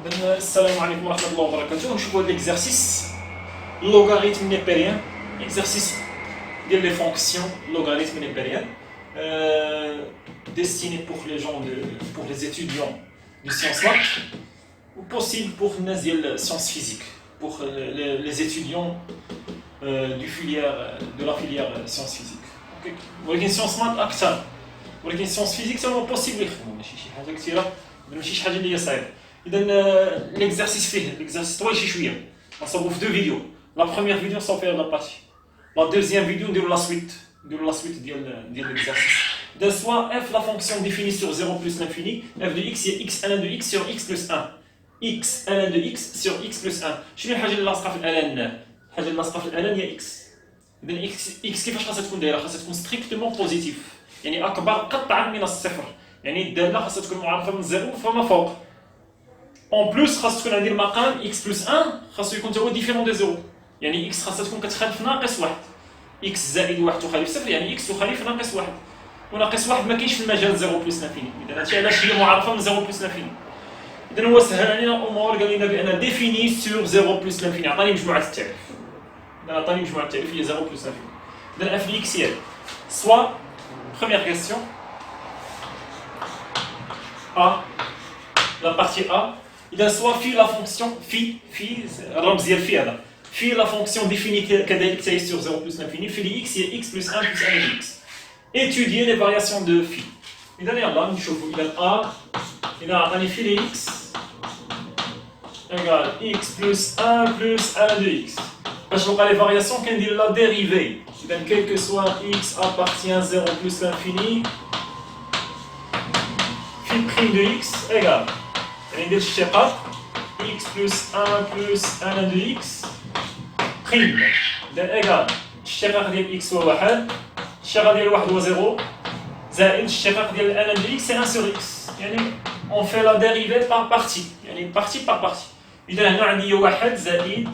السلام عليكم ورحمة الله وبركاته. نشوفوا هاد l'exercice logarithme népérien, exercice ديال les fonctions logarithme népérien, destiné pour les gens pour les étudiants de sciences maths ou possible pour الناس ديال sciences physiques, pour les étudiants de la filière sciences physiques. ولكن sciences maths أكثر، ولكن sciences physiques سما possible يخدموا، ماشي شي حاجة كثيرة، ماشي شي حاجة اللي هي صعيبة. إذا l'exercice فيه l'exercice طويل شي شوية، نصاوبو في 2 فيديو. La première vidéo نصاوب فيها la partie. La deuxième vidéo نديرو la suite ديال l'exercice. إذا soit f la fonction définie sur 0 plus l'infini, f de x هي x ln de x sur x plus 1. x ln de x sur x plus 1. شنو الحاجة اللي لاصقة في ln؟ الحاجة اللي لاصقة في ln هي x. إذا x كيفاش خاصها تكون دايرة؟ خاصها تكون strictement positif. يعني أكبر قطعا من الصفر. يعني الدالة خاصها تكون معرفة من 0 فما فوق. En plus خاص تكون عندي المقام x plus 1 خاصو يكون تا هو ديفيرون دو 0. يعني x خاصها تكون كتخالف ناقص 1. x زائد 1 تخالف 0 يعني x تخالف ناقص 1. وناقص 1 ما كاينش في المجال 0 بلس لانفيني. إذا هادشي علاش هي معرفة من 0 بلس لانفيني. إذا هو سهل علينا الأمور، قال لنا بأن ديفيني سور 0 بلس لانفيني، عطاني مجموعة التعريف. عطاني مجموعة التعريف هي 0 بلس لانفيني. إذا f de x هي soit première question A, la partie A. إذا soit phi la fonction phi الرمز ديال phi هذا phi la fonction définie كذلك تاهي sur 0 plus l'infini phi de x هي x plus 1 plus 1 de x. Étudier les variations de phi. إذا يلا نشوفوا. إذا A إذا عطاني phi de x égale x plus 1 plus 1 de x. باش نلقى les variations كندير la dérivée. إذا quel que soit x appartient à 0 plus l'infini phi prime de x égale ندير الاشتقاق x plus 1 plus 1 de x prime. إذا إيكال الاشتقاق ديال x هو 1، الاشتقاق ديال 1 هو 0، زائد الاشتقاق ديال 1 de x c'est 1 sur x. يعني on fait la dérivée par partie، يعني partie par partie. إذا هنا عندي 1 زائد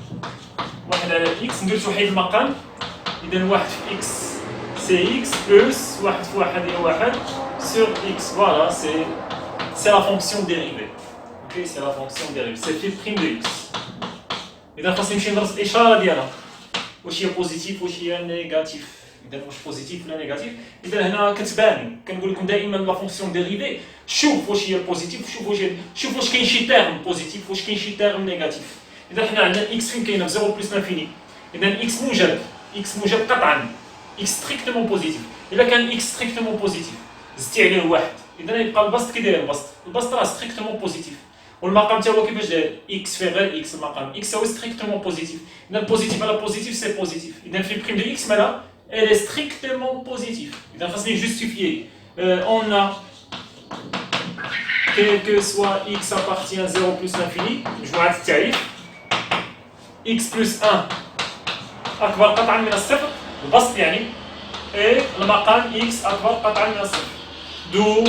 1 على x، ندير توحيد المقام. إذا 1 في x c'est x plus 1 في 1 هي 1 sur x. Voilà, c'est la fonction dérivée. C'est la fonction dérivée. C'est phi prime de x. إذا خاصني نمشي ندرس الإشارة ديالها. واش هي بوزيتيف واش هي نيجاتيف. إذا واش بوزيتيف ولا نيجاتيف. إذا هنا كتبان كنقول لكم دائما لا فونكسيون ديريفي شوف واش هي بوزيتيف شوف واش كاين شي تيرم بوزيتيف واش كاين شي تيرم نيجاتيف. إذا حنا عندنا x فين كاينه في 0 بلس لانفيني. إذا x موجب قطعا. x ستريكتومون بوزيتيف. إذا كان x ستريكتومون بوزيتيف زدتي عليه واحد. إذا يبقى البسط كي داير البسط راه ستريكتومون بوزيتيف. والمقام تا هو كيفاش داير x في غير x المقام x هو ستريكتومون بوزيتيف. إذا بوزيتيف على بوزيتيف سي بوزيتيف. إذا في بريم دو x مالا elle est strictement positive. إذا خاصني جوستيفيي on a quel que soit x appartient à 0 plus l'infini مجموعة التعريف x plus 1 أكبر قطعا من الصفر البسط يعني et المقام x أكبر قطعا من الصفر. دو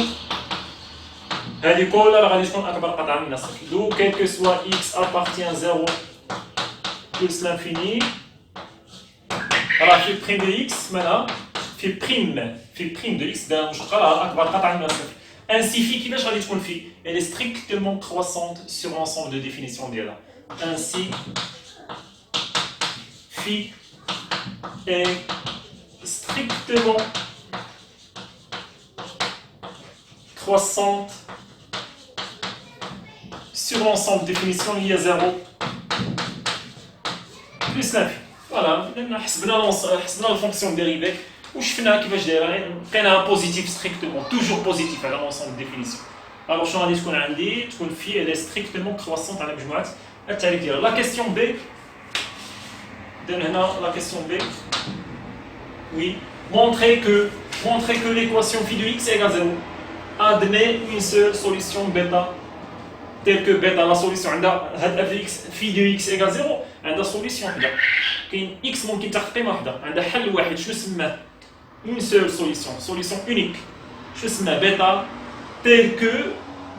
هذه كلها راه غادي تكون أكبر قطعا من الصفر. دو quel que soit x appartient à 0 plus l'infini راه في بريم دو x مالها في بريم دو x دابا مشتقة راه أكبر قطعا من الصفر. ainsi في كيفاش غادي تكون في elle est strictement croissante sur l'ensemble de définition ديالها. ainsi phi est strictement croissante sur l'ensemble de définition il y a 0 plus l'infini. Voilà, حسبنا الفونكسيون ديريفي وشفنا كيفاش دايره، لقيناها بوزيتيف ستريكتومون توجور بوزيتيف على لونسومبل ديفينيسيون. الوغ شنو غادي تكون عندي؟ تكون في elle est strictement croissante على مجموعة التعريف ديالها. لا كيسيون بي إذا هنا لا كيسيون بي oui montrer que l'équation phi de x égale 0 admet une seule solution bêta telle que bêta la solution عندها هاد f de x phi de x égale 0 عندها solution وحده. كاين x ممكن تاخذ قيمه وحده عندها حل واحد. شنو سماه؟ une seule solution unique. شنو سماه؟ بيتا telle que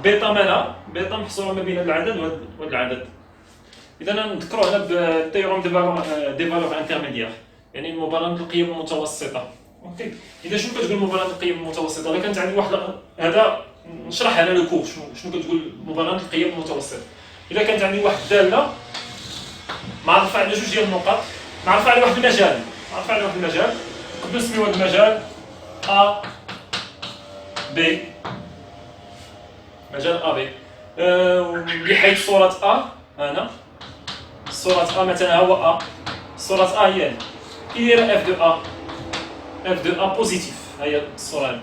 بيتا مالها بيتا محصوره ما بين هذا العدد وهذا العدد. اذا نذكروا هنا بالتيورم دي فالور انترميديير يعني مبالغه القيم المتوسطه. اوكي اذا شنو كتقول مبالغه القيم المتوسطه؟ الا كانت عندي واحد هذا نشرح انا لو كور شنو كتقول مبالغه القيم المتوسطه. الا كانت عندي واحد الداله معرفه على جوج ديال النقط، معرفه على واحد المجال، معرفه على واحد المجال، نقدروا نسميو هذا المجال ا بي، مجال ا بي، بحيث صوره ا هنا، صوره ا مثلا هو ا، صوره ا هي كي دايره اف دو ا، اف دو ا بوزيتيف، ها هي الصوره هذه.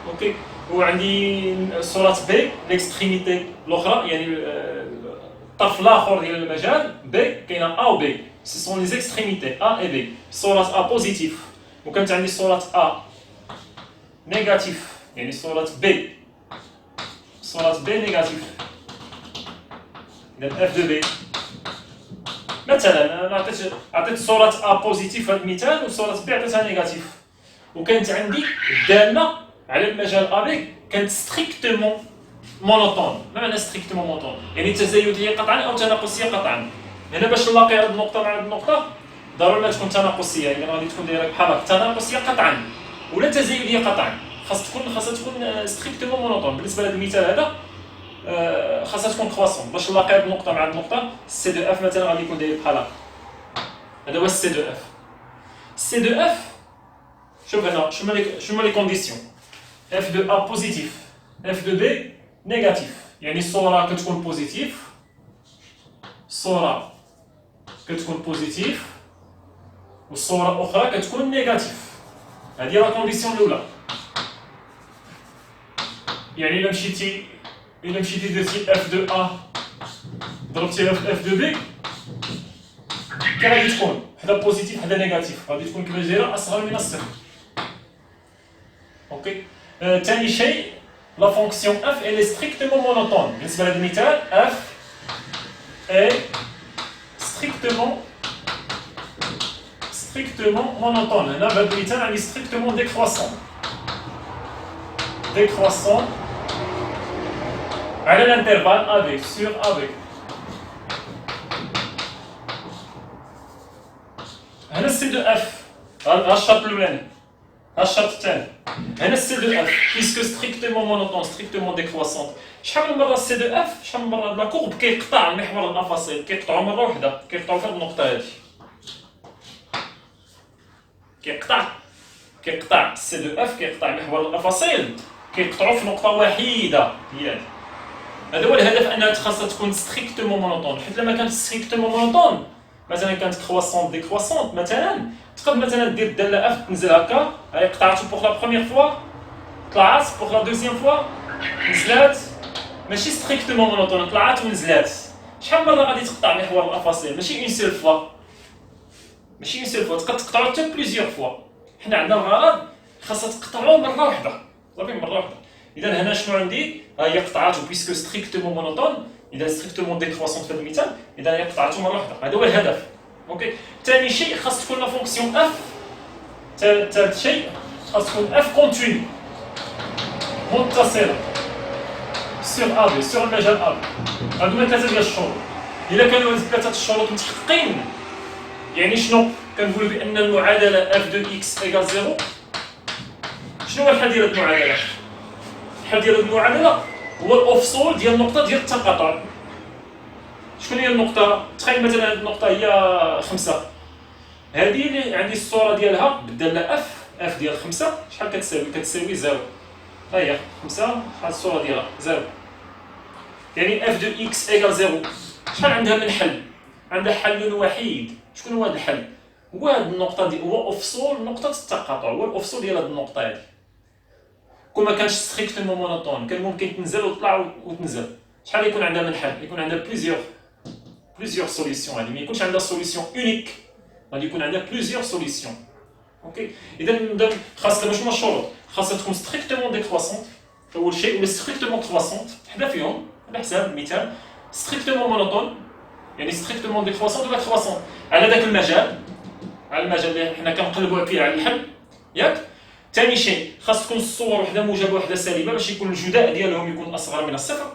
اوكي، وعندي صوره بي ليكستريميتي الاخرى، يعني الطرف الاخر ديال المجال بي، كاينه ا و بي، سي سون لي زيكستريميتي ا اي بي، صوره ا بوزيتيف، وكانت عندي صوره ا نيجاتيف، يعني صوره بي، صوره بي نيجاتيف، اذا اف دو بي. مثلا انا عطيت صوره ا بوزيتيف في هذا المثال، وصوره بي عطيتها نيجاتيف، وكانت عندي الداله على المجال ا بي كانت ستريكتومون مونوتون. ما معنى ستريكتومون مونوتون؟ يعني تزايديه قطعا او تناقصيه قطعا. هنا باش نلاقي هذه النقطه مع هذه النقطه ضروري ما تكون تناقصيه، يعني غادي تكون دايره بحال هكا، تناقصيه قطعا ولا تزايديه قطعا، خاصها تكون ستريكتومون مونوتون. بالنسبه لهذا المثال هذا خاصها تكون كرواسون. باش نلاقي هذه النقطه مع هذه النقطه، سي دو اف مثلا غادي يكون داير بحال هكا. هذا هو السي دو اف. سي دو اف، شوف هنا شنو لي كونديسيون، اف دو ا بوزيتيف، اف دو بي نيجاتيف، يعني الصوره كتكون بوزيتيف، الصوره كتكون بوزيتيف والصوره الاخرى كتكون نيجاتيف. هذه هي لا كونديسيون الاولى. يعني الا مشيتي درتي اف دو ا ضربتيها في اف دو بي، كي غادي تكون حدا بوزيتيف حدا نيجاتيف، غادي تكون كيفاش دايره اصغر من الصفر. اوكي، ثاني شيء لا فونكسيون اف elle est strictement monotone. بالنسبه لهذا المثال اف est strictement monotone. هنا في هذا المثال عندي strictement décroissant على الانترفال ا sur ا. هنا السي دو اف، ها الشرط الاولاني، ها الشرط الثاني. هنا السي دو اف بيسكو ستريكتومون مونوتون ستريكتومون ديكرواسونت. شحال من مره السي دو اف، شحال من مره لا كورب كيقطع محور الافاصيل، كيقطعوا مره واحده، كيقطعوا في هذه النقطه هذه، كيقطع السي دو اف، كيقطع محور الافاصيل، كيقطعوا في نقطه واحده هي هذه. هذا هو الهدف، انها خاصها تكون ستريكتومون مونوتون، حيت لما كانت ستريكتومون مونوتون مثلا كانت كرواسونت ديكرواسونت مثلا، تقدر مثلا دير الداله اف تنزل هكا، هاي قطعتو بوغ لا بروميير فوا، طلعت بوغ لا دوزيام فوا، نزلات، ماشي ستريكتومون مونوتون، طلعت ونزلات. شحال من مره غادي تقطع محور الافاصيل؟ ماشي اون سيل فوا، ماشي اون سيل فوا، تقدر تقطعو حتى بليزيور فوا. حنا عندنا الغرض خاصها تقطعو مره واحده، صافي مره واحده. اذا هنا شنو عندي؟ ها هي قطعاتو بيسكو ستريكتومون مونوتون، اذا ستريكتومون ديكرواسونت في هذا المثال، اذا هي قطعاتو مره واحده. هذا هو الهدف. اوكي، ثاني شيء خاص تكون لا فونكسيون اف، ثالث شيء خاص تكون اف كونتينيو متصله سور ا بي، سور المجال ا بي. هادو هما ثلاثه ديال الشروط. الا كانوا هاد ثلاثه الشروط متحققين، يعني شنو كنقولوا؟ بان المعادله اف دو اكس ايكال زيرو. شنو هو الحل ديال هاد المعادله؟ الحل ديال هاد المعادله هو الافصول ديال النقطه ديال التقاطع. شكون هي النقطه؟ تخيل مثلا هاد النقطه هي 5، هذه اللي عندي الصوره ديالها بالداله اف ديال 5 شحال كتساوي؟ كتساوي زيرو. ها هي 5، شحال الصوره ديالها؟ زيرو. يعني اف دو اكس ايكال زيرو. شحال عندها من حل؟ عندها حل وحيد. شكون هو هذا الحل؟ هو هذه النقطه دي، هو افصول نقطه التقاطع، هو الافصول ديال هذه النقطه هذه. كون ما كانش ستريكتومون مونوتون، كان ممكن تنزل وتطلع وتنزل. شحال يكون عندها من حل؟ يكون عندها بليزيور سوليسيون. هذه ما يكونش عندها سوليسيون اونيك، غادي يكون عندها بليزيور سوليسيون. اوكي، اذا خاصها شنو الشروط؟ خاصها تكون ستريكتومون ديكرواسونت اول شيء، ولا ستريكتومون كرواسونت، حدا فيهم على حساب المثال. ستريكتومون مونوتون يعني ستريكتومون ديكرواسونت ولا كرواسونت على ذاك المجال، على المجال اللي حنا كنقلبوا فيه على الحل، ياك؟ ثاني شيء خاص تكون الصور وحده موجبه وحده سالبه باش يكون الجداء ديالهم يكون اصغر من الصفر.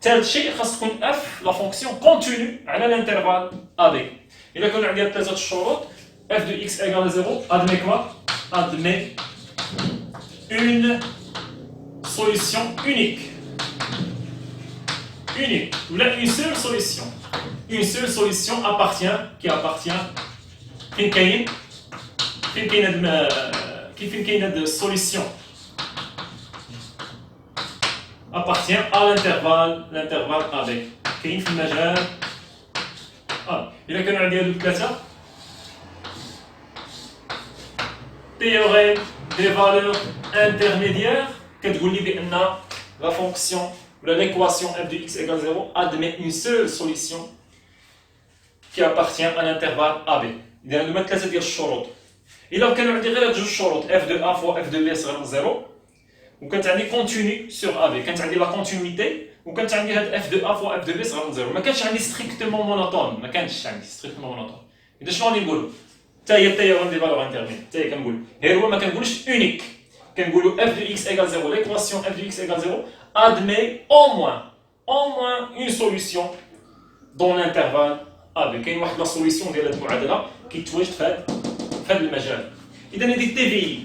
ثالث شيء خاص تكون اف لا فونكسيون كونتينيو على الانترفال ا بي. الا كانوا عندي ثلاثه الشروط، اف دو اكس ايكال زيرو، ادمي كوا؟ ادمي اون سوليسيون اونيك. unique. Ou là, une seule solution. Une seule solution qui appartient. فين كاين هاد solution appartient à l'intervalle AB. كاين في المجال إذا كانوا عندي هادو الثلاثة théorème des valeurs intermédiaires كتقول لي بأن la fonction ou l'équation f de x égale 0 admet une seule solution qui appartient à l'intervalle AB. إذا هادو هما ثلاثة ديال الشروط. إلا كانوا عندي غير هاد جوج شروط f de a fois f de b صغر من 0 وكانت عندي كونتيني سور AB، كانت عندي لا كونتينيتي وكانت عندي هاد f de a fois f de b صغر من 0، ما كانش عندي ستريكتومون مونوتون، ما كانش عندي ستريكتومون مونوتون. إذا شنو غادي نقولو؟ حتى هي التيوريم دي فالور انترميديير، حتى هي كنقول غير هو ما كنقولش اونيك، كنقولو f de x égale 0، l'équation f de x égale 0 admet au moins une solution dans l'intervalle AB. كاين واحد لا سوليسيون ديال هاد المعادله كيتواجد في هاد المجال. اذا هذه تي في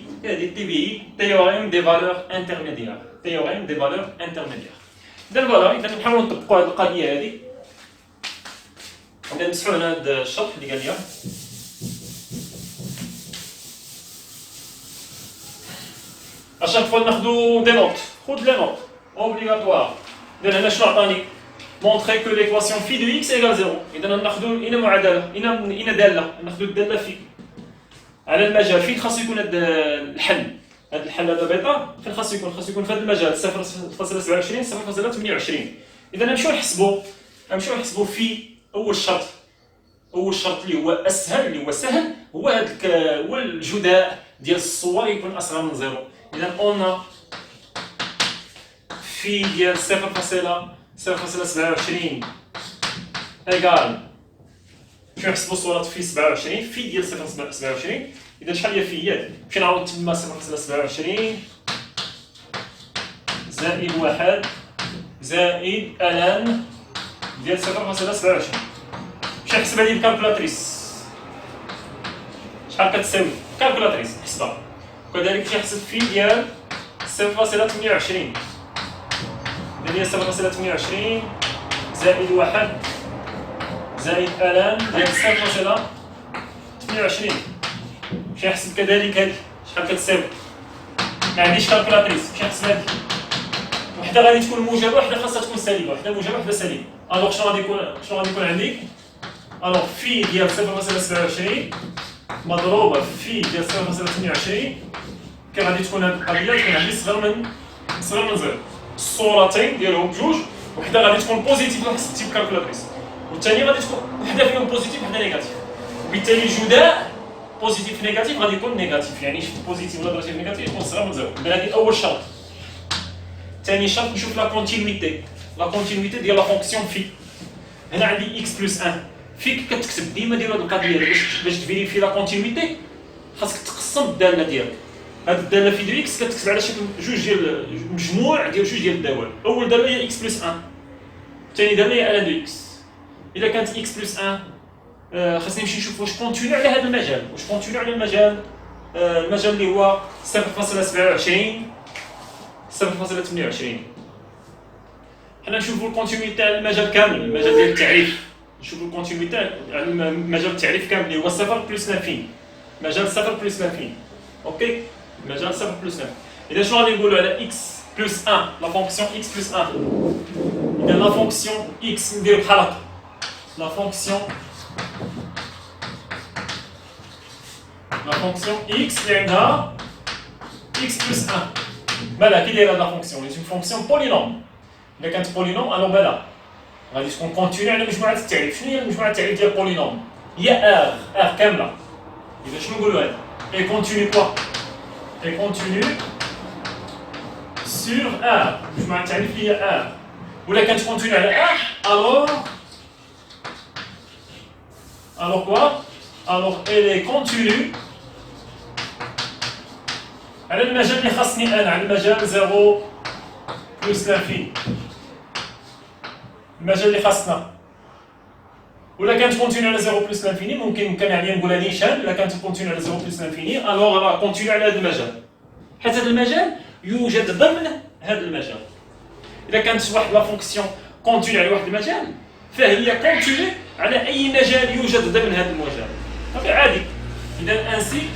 اي théorème des valeurs intermédiaires، théorème des valeurs intermédiaires. اذا فوالا، اذا نحاولوا نطبقوا هاد القضيه هذه، غادي نمسحوا هنا هاد الشرح اللي قال لي اشاك فوا ناخذوا دي نوت، خذ لي نوت اوبليغاتوار. اذا هنا شنو عطاني؟ montrer que l'équation phi de x égale 0. إذا ناخذوا إنا معادلة، إنا دالة، ناخذوا الدالة في على المجال. فين خاصو يكون هذا الحل؟ هذا الحل هذا بيتا فين خاصو يكون؟ خاصو يكون في هذا المجال 0.27 0.28. إذا نمشيو نحسبوا في أول شرط اللي هو أسهل، اللي هو سهل، هو هذاك هو الجداء ديال الصور يكون أصغر من 0. إذا أون في ديال 0.27 ايكال شنو نحسبوا صورة في 27 في ديال 0.27. إذا شحال هي في يد؟ نمشي نعوض تما 0.27 زائد 1 زائد الان ديال 0.27. نمشي نحسبها لي بالكالكولاتريس، شحال كتساوي؟ كالكولاتريس نحسبها، وكذلك نمشي نحسب في ديال 0.28 هي 0.28 زائد 1 زائد الان ديال 0.28. مشي نحسب كذلك هادي شحال كتساوي، ما عنديش كالكولاتريس، مشي نحسب هادي وحده غادي تكون موجبه وحده خاصها تكون سالبه، وحده موجبه وحده سالبه. الوغ شنو غادي يكون عندي؟ الوغ في ديال 0.27 مضروبه في ديال 0.28 كي غادي تكون هاد القضيه تكون عندي صغر من 0. الصورتين ديالهم بجوج، وحده غادي تكون بوزيتيف لو حسبتي بالكالكولاتريس، والثانيه غادي تكون وحده فيهم بوزيتيف وحده نيجاتيف، وبالتالي الجداء بوزيتيف نيجاتيف غادي يكون نيجاتيف، يعني شفت بوزيتيف ولا ضربتي في نيجاتيف يكون صغر من 0. إذا هذه أول شرط. ثاني شرط نشوف لا كونتينيتي ديال لا فونكسيون في. هنا عندي x بلس 1 فيك كتكتب ديما ديال هاد القضيه باش تفيريفي لا كونتينيتي خاصك تقسم الداله ديالك. هاد الداله في دو اكس كتكتب على شكل جوج ديال مجموع ديال جوج ديال الدوال. اول داله هي اكس بلس 1، ثاني داله هي الان دو اكس. اذا كانت اكس بلس 1 خاصني نمشي نشوف واش كونتينيو على هذا المجال، واش كونتينيو على المجال اللي هو 0.27 0.28. حنا نشوفوا الكونتينيتي على المجال كامل، المجال ديال التعريف، نشوفوا الكونتينيتي على مجال التعريف كامل اللي هو 0 بلس لانفين، مجال 0 بلس لانفين. اوكي، مجال 0 بلس 1. إذا شنو غادي نقولوا على x بلس 1 لا فونكسيون x بلس 1؟ إذا لا فونكسيون x نديرو بحال هكا، لا فونكسيون x اللي عندها x بلس 1 مالا كي دايره لا فونكسيون؟ هي فونكسيون بولينوم. إذا كانت بولينوم ألو مالا غادي تكون كونتينيو على مجموعة التعريف. شنو هي مجموعة التعريف ديال بولينوم؟ هي r كاملة. إذا شنو نقولوا هذا؟ et continue quoi? Et continue sur R. Je m'intéresse à R. Ou là, quand tu continues à R, alors quoi? Alors elle est continue. على المجال اللي خاصني أنا، على المجال 0 بلس لانفين. المجال اللي خاصنا. ولا كانت كونتينيو على 0 بلس لانفيني ممكن كان عليا نقولها نيشان. الا كانت كونتينيو على 0 بلس لانفيني الوغ راه كونتينيو على هذا المجال، حيت هذا المجال يوجد ضمن هذا المجال. اذا كانت واحد لا فونكسيون كونتيني على واحد المجال فهي كونتيني على اي مجال يوجد ضمن هذا المجال. صافي عادي. اذا انسي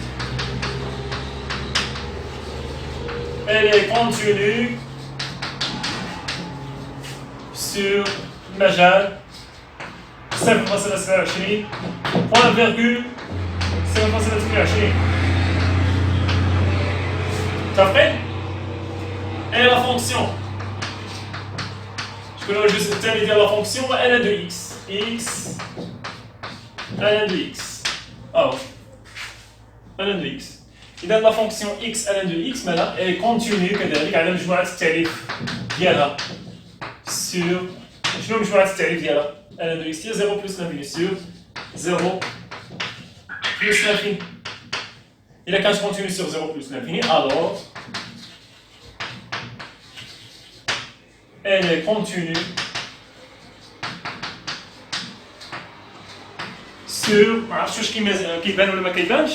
elle est continue sur مجال 7.27 point virgule 7.27. متفقين؟ et la fonction je peux juste الثاني ديال la fonction n de x n de x n de x. إذا لا فونكسيون x ln de x ماذا؟ est continue كذلك على مجموعة التعريف ديالها sur شنو مجموعة التعريف ديالها؟ ln de x هي 0 plus l'infini sur 0 plus l'infini. إذا كانت continue sur 0 plus l'infini alors elle est continue sur ما عرفتش واش كيبان ولا ما كيبانش.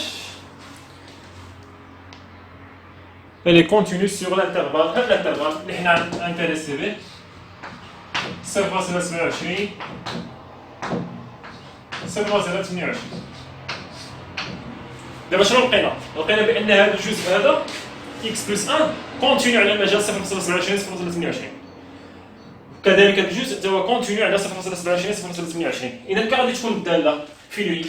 Elle est continue sur l'intervalle اللي حنا انتريسي به 0.28 0.28. دابا شنو لقينا؟ لقينا بان هذا الجزء هذا x بلس 1 كونتينيو على مجال 0.27 0.28. كذلك هذا الجزء حتى هو كونتينيو على 0.27 0.28. اذا كان غادي تكون الداله في لو x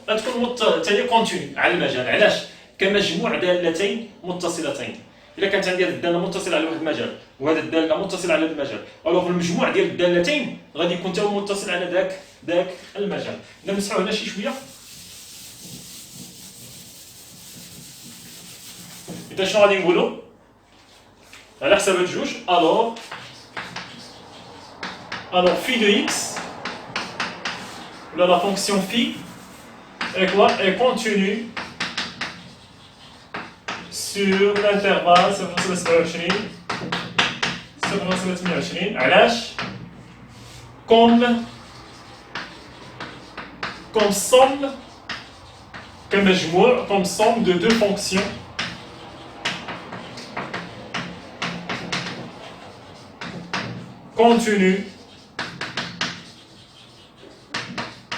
غتكون حتى هي كونتينيو على المجال. علاش؟ كمجموع دالتين متصلتين. اذا كانت عندي هذه الداله متصله على واحد المجال وهذه الداله متصله على هذا المجال الوغ المجموع ديال الدالتين غادي يكون حتى هو متصل على ذاك المجال. اذا نمسحوا هنا شي شويه. اذا شنو غادي نقولوا على حساب الجوج الوغ phi de x ولا la fonction phi est continue sur l'intervalle 0.27 0.28. علاش؟ comme somme كمجموع comme somme de deux fonctions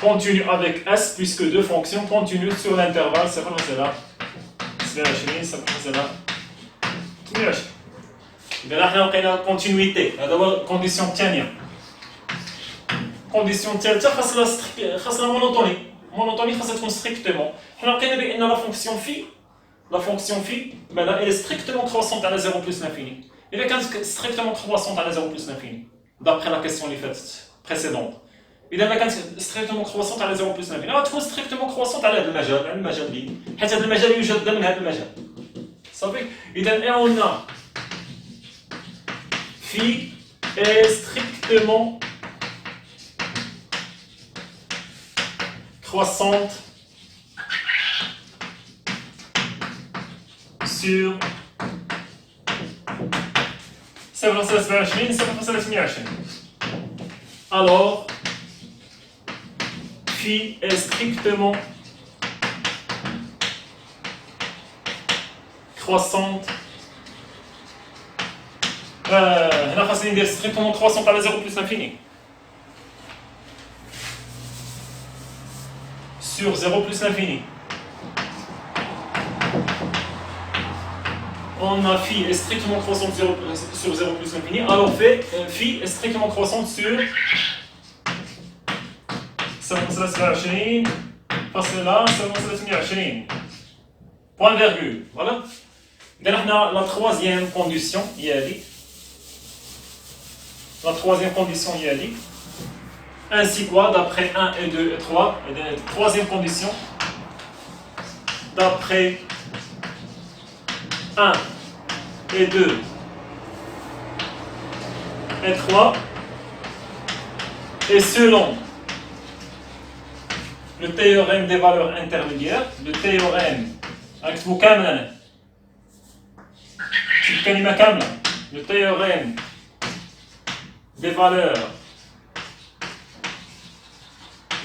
continue avec S puisque deux fonctions continuent sur l'intervalle 0.27 28. إذا حنا لقينا كونتينيتي هذا هو الكونديسيون الثانية. الكونديسيون الثالثة خاصنا مونوتوني خاصها تكون ستريكتومون. حنا لقينا بأن لا فونكسيون في ماذا؟ elle est strictement croissante على 0 plus l'infini. إذا كانت strictement croissante على 0 plus l'infini d'après la question اللي فاتت précédente. إذا ما كانت strictement croissante على 0 plus l'infini غتكون strictement croissante على هذا المجال على المجال ديالي حيت هذا المجال يوجد ضمن هذا المجال. صافي. إذا قلنا phi est strictement croissante sur 0.27 alors phi est strictement croissante هنا خاصني ندير strictement croissante على 0 plus l'infini sur 0 plus l'infini. On a phi est strictement croissante sur 0 plus l'infini alors phi est strictement croissante sur 0.27 فاصلة 0.28 point virgule. Voilà. إذا حنا la troisième condition هي هذه. La troisième condition هي هذه. Ainsi quoi d'après 1 et 2 et 3. Et la troisième condition d'après 1 et 2 et 3 et selon le théorème des valeurs intermédiaires, le théorème أكتبو كاملا الكلمة كاملة le théorème des valeurs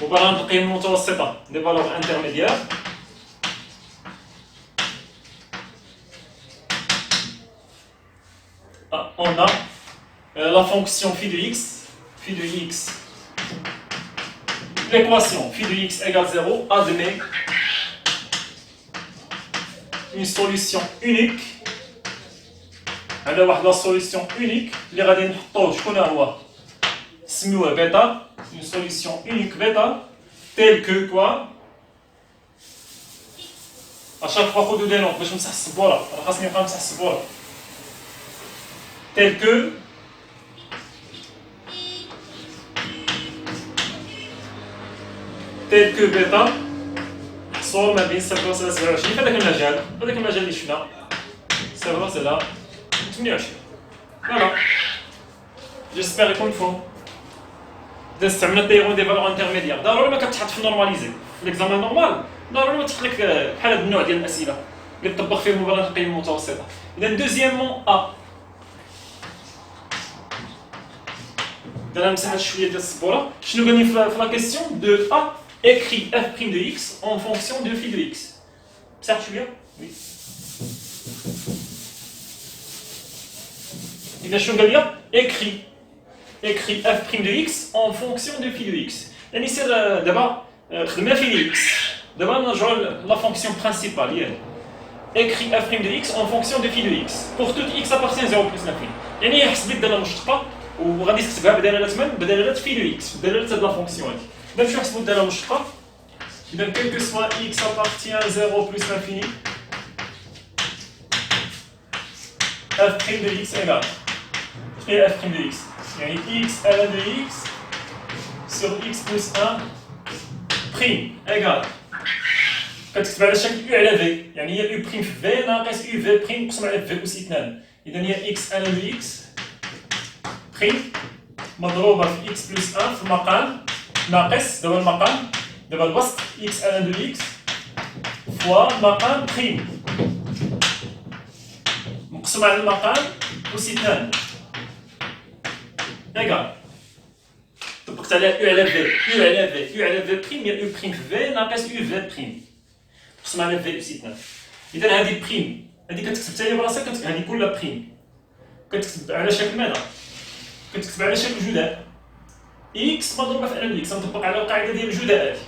مباراة القيم المتوسطة des valeurs intermédiaires on a la fonction phi de x phi de x. L'équation phi de x égale 0 admet une solution unique. هذا واحد لا solution unique اللي غادي نحطوه شكون هو؟ سميوه بيتا. Une solution unique bêta telle que quoi? À chaque fois خذوا des notes باش نمسح السبورة. أنا خاصني نبقى نمسح السبورة. Tel que بيتا محصور ما بين 0 و 27 في هذاك المجال. في هذاك المجال اللي شفنا 0 إلى 28. فوالا. جيسبيغ يكون مفهوم. إذا استعملنا التيغون دي فالور انترميديير ضروري ما كتحط في النورماليزي. في ليكزامان نورمال ضروري ما تحط لك بحال هذا النوع ديال الأسئلة اللي تطبق فيه مبالغة القيم المتوسطة. إذا دوزيامون أ. Dans la chouïa de ce bord, je nous gagne la question de A écrit f' de x en fonction de phi de x. Ça, tu viens? Oui. Il a choisi écrit f' de x en fonction de phi de x. يعني يصير دابا خدمنا phi de x. دابا نرجعوا la fonction principale هي écrit f' de x en fonction de phi de x. Pour tout x appartient 0 plus l'infini. يعني يحسب لي الداله المشتقه وغادي تكتبها بدلاله من؟ بدلاله في دو اكس، بدلاله هاد لا فونكسيون هادي. إذا نمشيو نحسبو الداله المشتقه. إذا كل كو سوا x appartient 0 plus l'infini f' de x égale. شنو هي f' de x؟ يعني x à la de x sur x plus 1 prime égale. كتكتب على شكل u على v، يعني هي u prime في v ناقص u v prime مقسوم على v أس 2. إذا هي x à la de x بريم مضروبة في x بلس 1 في المقام ناقص دابا المقام دابا الوسط x على دو x فوا المقام بريم مقسوم على المقام أس 2 إيكال. طبقت على u على v u على v u على v بريم هي u بريم في v ناقص u v بريم مقسوم على v أس 2. إذا هذه بريم هذه كتكتب حتى هي براسها هذه كلها بريم كتكتب على شكل ماذا؟ كتكتب على شكل جداء x مضروبه في ان x. نطبق على القاعده ديال الجداءات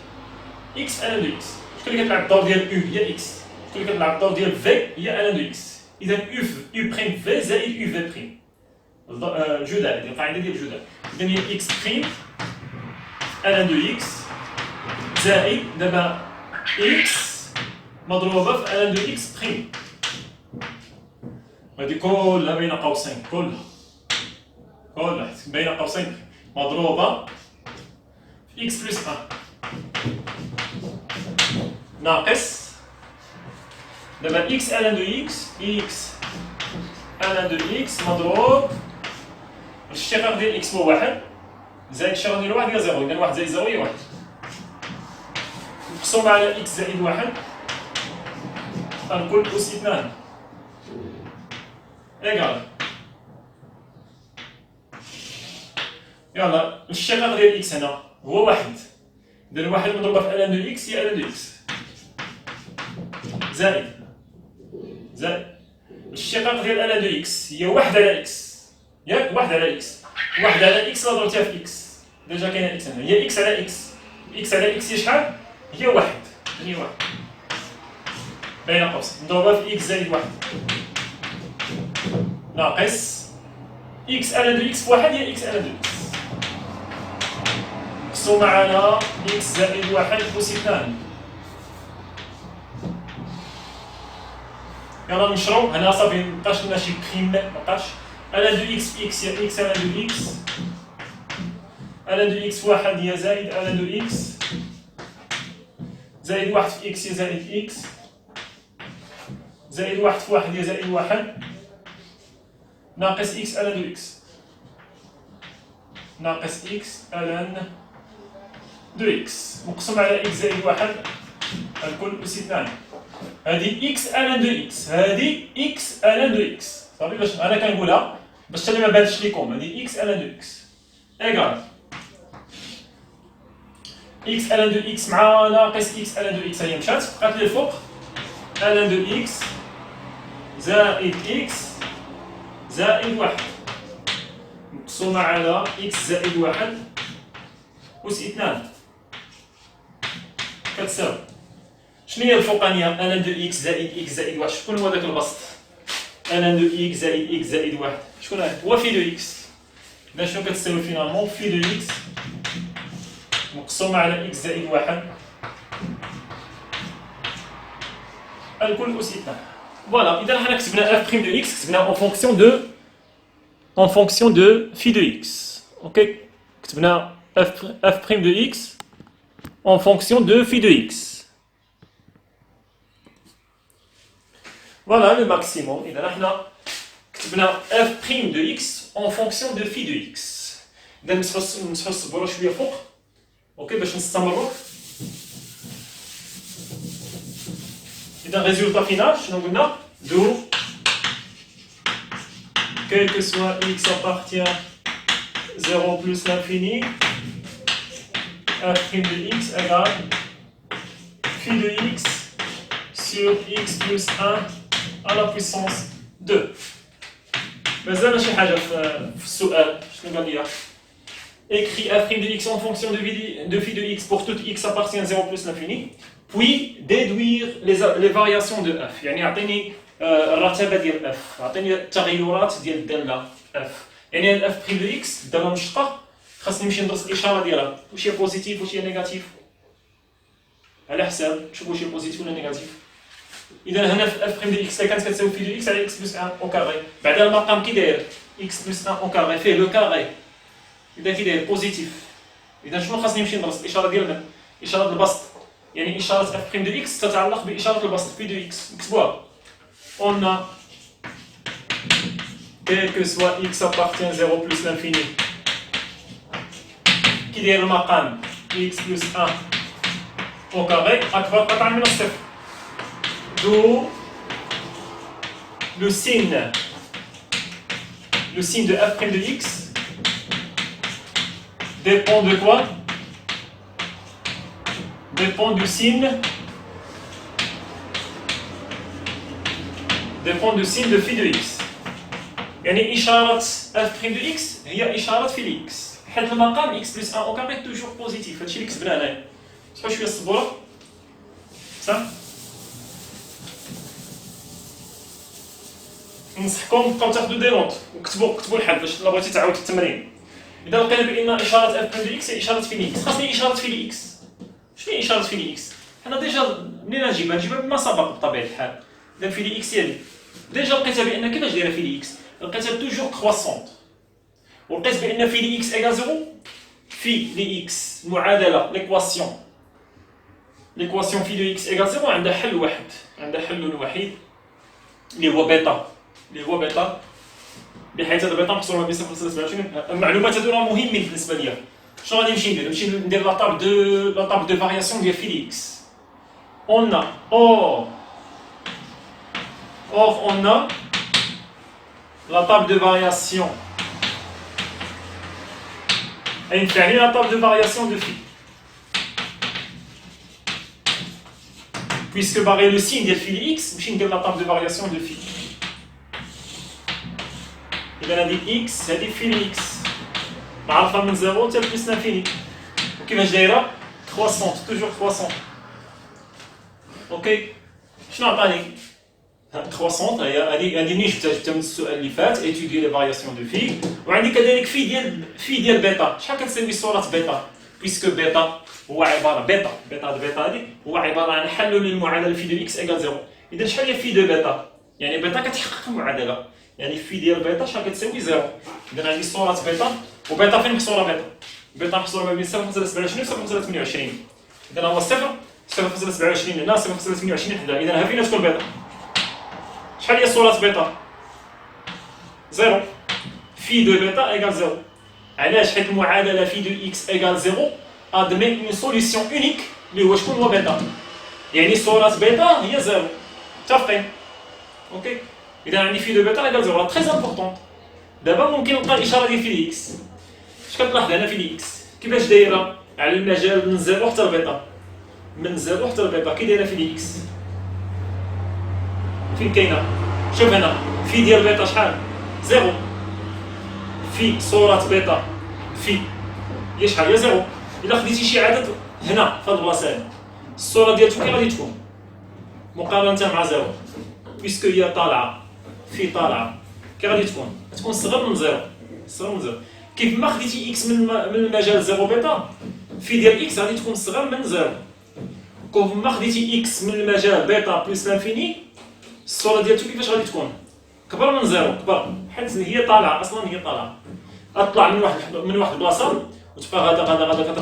x في ان x. شكون اللي كتلعب الدور ديال u هي x، شكون اللي كتلعب الدور ديال v هي ان x. اذا u بريم في زائد u v بريم جداء ديال القاعده ديال الجداء. اذا هي x بريم ان x زائد دابا x مضروبه في ان x بريم. هذه كلها بين قوسين كلها بين قوسين مضروبة في x بلس 1 ناقص دابا x على دو x على دو x مضروب الاشتقاق ديال x هو 1 زائد الاشتقاق ديال 1 هي 0. إذا 1 زائد 0 هي 1 مقسومة على x زائد 1 غنقول أس 2 إيكال. يلا الاشتقاق ديال x هنا هو 1. إذا 1 مضروبة في ان دو x هي ان دو x زائد الاشتقاق ديال ان دو x هي 1 على x ياك 1 على x 1 على x لا ضربتيها في x ديجا كاينه x هنا هي x على x على x هي شحال؟ هي 1 بين قوسين مضروبة في x زائد 1 ناقص x على دو x في 1 هي x على دو x مقسومة على x زائد 1 أس 2. يلا نشرو هنا صافي مبقاش لنا شي بريم مبقاش على دو x في x هي x على دو x على دو x في 1 هي زائد على دو x زائد 1 في x هي زائد x زائد 1 في 1 هي زائد 1 ناقص x على دو x ناقص x على دو x مقسوم على x زائد 1 الكل أس 2. هذه x على دو x هذه x على دو x صافي باش أنا كنقولها باش حتى ما بانتش ليكم هذه x على دو x إيكال x على دو x مع ناقص x على دو x هي مشات بقات لي الفوق على دو x زائد x زائد 1 مقسومة على إكس زائد واحد أس اثنان كتساوي شنو هي الفوقانية؟ أن دو إكس زائد إكس زائد واحد، شكون هو داك البسط؟ أن دو إكس زائد إكس زائد واحد، شكون هو في دو إكس. إذا شنو كتساوي فينالمون؟ في دو إكس مقسومة على إكس زائد واحد الكل أس اثنان. فوالا، إذا حنا كتبنا اف بريم دو إكس كتبناه en fonction de phi de x. Ok, كتبنا f prime de x en fonction de phi de x. Voilà le maximum. إذا حنا كتبنا f prime de x en fonction de phi de x. إذا نمسحو السبورة شوية فوق. Ok, باش نستمروا. إذا résultat final شنو قلنا؟ دو quel que soit x appartient 0 plus l'infini, f' de x égale phi de x sur x plus 1 à la puissance 2. مازال شي حاجة في السؤال، شنو قال لي؟ Écris f' de x en fonction de phi de x pour tout x appartient à 0 plus l'infini, puis déduire les variations de f. يعني يعطيني الرتبه ديال اف، عطيني التغيرات ديال الداله اف. يعني الاف بريم دو اكس الداله مشطه خاصني نمشي ندرس الاشاره ديالها، واش هي بوزيتيف واش هي نيجاتيف، على حساب نشوف واش هي بوزيتيف ولا نيجاتيف. اذا هنا في اف بريم دو اكس كانت كتساوي في دو اكس على اكس بلس 1 او كاري، بعدا المقام كي داير اكس بلس 1 او كاري فيه لو كاري، اذا كي داير بوزيتيف. اذا شنو خاصني نمشي ندرس الاشاره ديال اشاره البسط، يعني اشاره اف بريم دو اكس تتعلق باشاره البسط في دو اكس. نكتبوها on a quel que soit x appartient 0 plus l'infini qui داير المقام x plus 1 au carré أكبر قطعا من الصفر. d'où le signe de f' de x dépend de quoi? Dépend du signe de phi de x. يعني إشارة f' de x هي إشارة phi de x. حيت المقام x plus 1 au carré toujours positif. هادشي اللي كتبنا هنايا. صحوا شوية الصبورة. صح؟ ننصحكم تبقاو تاخدو دي نوت وكتبوا الحل باش إلا بغيتي تعاود التمرين. إذا لقينا بأن إشارة f' de x هي إشارة phi de x. خاصني إشارة phi de x. شنو هي إشارة phi de x؟ حنا ديجا منين نجيبها بما سبق بطبيعة الحال. إذا phi de x هي هادي. ديجا لقيتها بان كيفاش دايره في دي اكس، لقيتها توجور كرواسونت، ولقيت بان في دي اكس ايكال زيرو. في دي اكس المعادله ليكواسيون في دي اكس ايكال زيرو عندها حل واحد، عندها حل وحيد اللي هو بيتا، بحيث هذا بيتا مقسوم بين 0 و 27. المعلومات هذو راه مهمين بالنسبه ليا. شنو غادي نمشي ندير لا طابل دو فارياسيون ديال في دي اكس. Or, on a la table de variation. Et une famille, la table de variation de phi. Puisque barrer le signe de phi de x, je vais la table de variation de phi. Il a dit x, ça dit phi de x. معرفة من 0 حتى plus l'infini. وكيفاش دايرة؟ croissante, toujours croissante. Ok. شنو عطاني؟ croissante هذه منين جبتها من السؤال اللي فات étudier les variations de phi. وعندي كذلك في ديال بيتا. شحال كتساوي صورة بيتا؟ puisque بيتا هو عبارة بيتا هذه هو عبارة عن حل للمعادلة في دو اكس ايكال زيرو. إذا شحال هي في دو بيتا؟ يعني بيتا كتحقق المعادلة، يعني في ديال بيتا شحال كتساوي زيرو. إذا عندي صورة بيتا، وبيتا فين محصورة؟ بيتا محصورة ما بين 0.27 و 0.28. إذا هو 0.27 هنا 0.28 حدا. إذا ها فين تكون بيتا؟ شحال هي صورة بيتا؟ زيرو. في دو بيتا ايكال زيرو. علاش؟ حيت المعادلة في دو اكس ايكال زيرو ادمي اون سوليسيون اونيك اللي هو شكون هو بيتا. يعني صورة بيتا هي زيرو. متفقين؟ اوكي؟ إذا عندي في دو بيتا ايكال زيرو، تري امبورطون. دابا ممكن نلقى الإشارة ديال في دي اكس. اش كتلاحظ هنا في دي اكس؟ كيفاش دايرة؟ على المجال من زيرو حتى لبيتا. من زيرو حتى لبيتا كي دايرة في دي اكس؟ فين كاينه؟ شوف هنا في ديال بيتا شحال؟ زيرو. في صورة بيتا في هي شحال؟ هي زيرو. إلا خديتي شي عدد هنا في هاد البلاصة هادي الصورة ديالته كي غادي تكون مقارنة مع زيرو بيسكو هي طالعة في طالعة كي غادي تكون صغر من زيرو صغر من زيرو. كيف ما خديتي إكس من المجال زيرو بيتا في ديال إكس غادي تكون صغر من زيرو. كيف ما خديتي إكس من المجال بيتا بلس لانفيني الصورة ديالته كيفاش غادي تكون؟ كبر من زيرو كبر حيت هي طالعة أصلا هي طالعة غتطلع من واحد البلاصة وتبقى غادا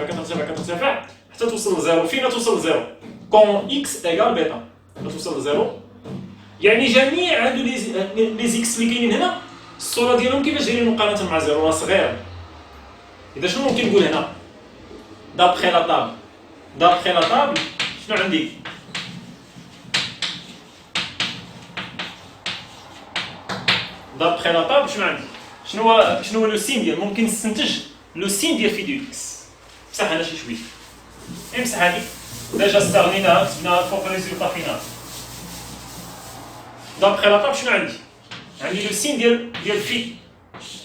كترتفع حتى توصل لزيرو. فين توصل لزيرو؟ كون إكس إيكال بيتا غتوصل لزيرو. يعني جميع هادو لي زيكس اللي كاينين هنا الصورة ديالهم كيفاش دايرين مقارنة مع زيرو؟ راه صغير. إذا شنو ممكن نقول هنا؟ دابخي لا طابل شنو عندي؟ دابخي لا طابل شنو عندي؟ شنو هو لو سين ديال ممكن نستنتج لو سين ديال في دو إكس. مسح هنا شي شويه امسح هادي ديجا استغنيناها كتبناها فوق ريزولتا فينال. دابخي لا طابل شنو عندي؟ عندي لو سين ديال في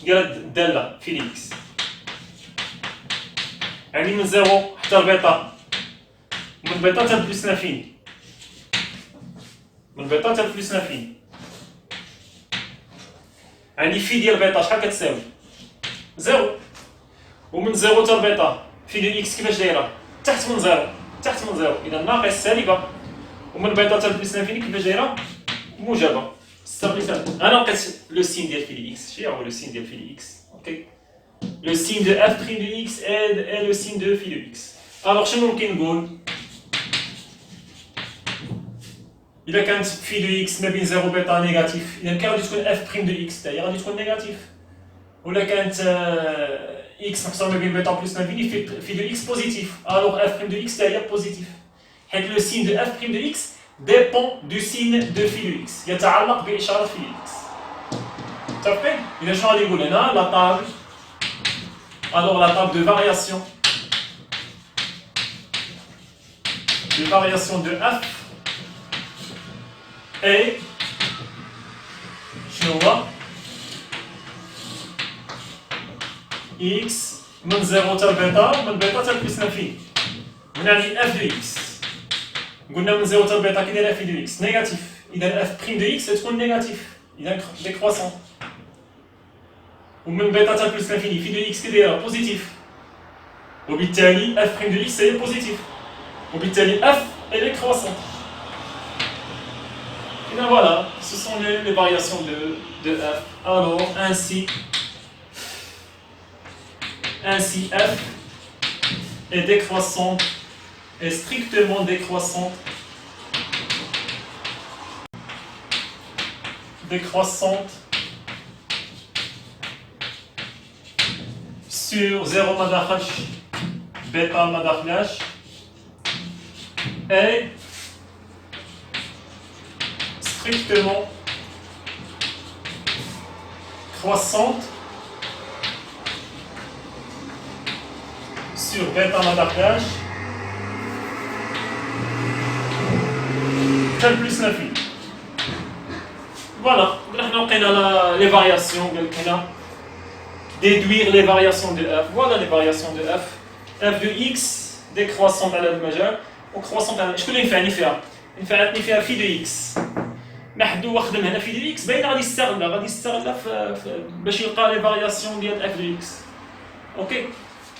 ديال الداله في اكس. عندي من زيرو حتى البيتا من بيتا حتى بلس لانفيني من بيتا حتى بلس لانفيني. عندي في ديال بيتا شحال كتساوي؟ زيرو. ومن زيرو حتى البيتا في ديال اكس كيفاش دايره؟ تحت من زيرو اذا ناقص سالبه. ومن بيتا حتى بلس لانفيني كيفاش دايره؟ موجبه. انا لقيت لو سين ديال في اكس. شنو هو لو سين ديال في اكس؟ اوكي لو سين دو اف بريم دو اكس اي لو سين دو في دو اكس. الوغ شنو ممكن نقول؟ إذا كانت في دو إكس ما بين زيرو بيتا نيجاتيف إذا كان غادي تكون اف بريم دو إكس تاهي غادي تكون نيجاتيف. ولا كانت إكس محصورة ما بين بيتا بلس لانفيني في دو إكس بوزيتيف ألوغ اف بريم دو إكس تاهي بوزيتيف حيت لو سين دو اف بريم دو إكس ديبون دو سين دو في دو إكس يتعلق بإشارة في إكس. متفقين؟ إذا شنو غادي نقول هنا؟ لا طابل ألوغ لا طابل دو فارياسيون دو اف اي شنو هو؟ إكس من زيرو حتى البيتا من بيتا حتى بلس لانفيني. من يعني اف دو إكس قلنا من زيرو حتى البيتا كي داير اف دو إكس نيجاتيف إذا اف بريم دو إكس تكون نيجاتيف إذا ديكروسون. ومن بيتا حتى بلس لانفيني في دو إكس كي دايره بوزيتيف وبالتالي اف بريم دو إكس هي بوزيتيف وبالتالي اف elle est croissante. Et bien voilà, ce sont les variations de f. Alors, ainsi f est décroissante, est strictement décroissante sur 0 مداخلش بيتا مداخلاش est strictement croissante sur bêta مداخلاش حتى بلس لانفيني. فوالا حنا لقينا لي فارياسيون قال لك هنا déduire les variations de f. Voilà les variations de f. f de x décroissante على المجال وكرواسونت على شكون اللي ينفعني فيها؟ نفعتني فيها في دو اكس. ما حدو واخدم هنا في دو اكس باين غادي يستغلها باش يلقى لي فارياسيون ديال اف دو اكس. اوكي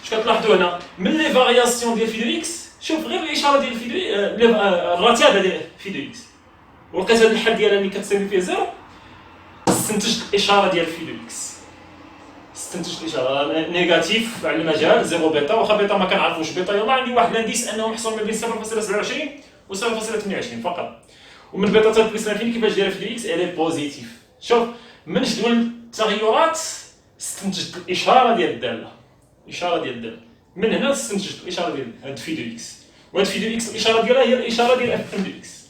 اش كتلاحظوا هنا من لي فارياسيون ديال في دو اكس شوف غير الاشاره ديال في دو الرتابه ديال في دو اكس ولقيت هذا الحد ديالها اللي كتساوي فيه زيرو استنتجت الاشاره ديال في دو اكس. استنتجت الاشاره نيجاتيف على المجال زيرو بيتا واخا بيتا ما كنعرفوش بيتا يلاه عندي واحد لانديس انه محصور ما بين 0.27 و 0.28 فقط. ومن بيتا حتى بلس لانفيني كيفاش دايره في اكس الي بوزيتيف. شوف من جدول التغيرات استنتجت الاشاره ديال الداله من هنا استنتجت الاشاره ديال هاد في دو اكس وهاد في دو اكس الاشاره ديالها هي الاشاره ديال اف دو اكس.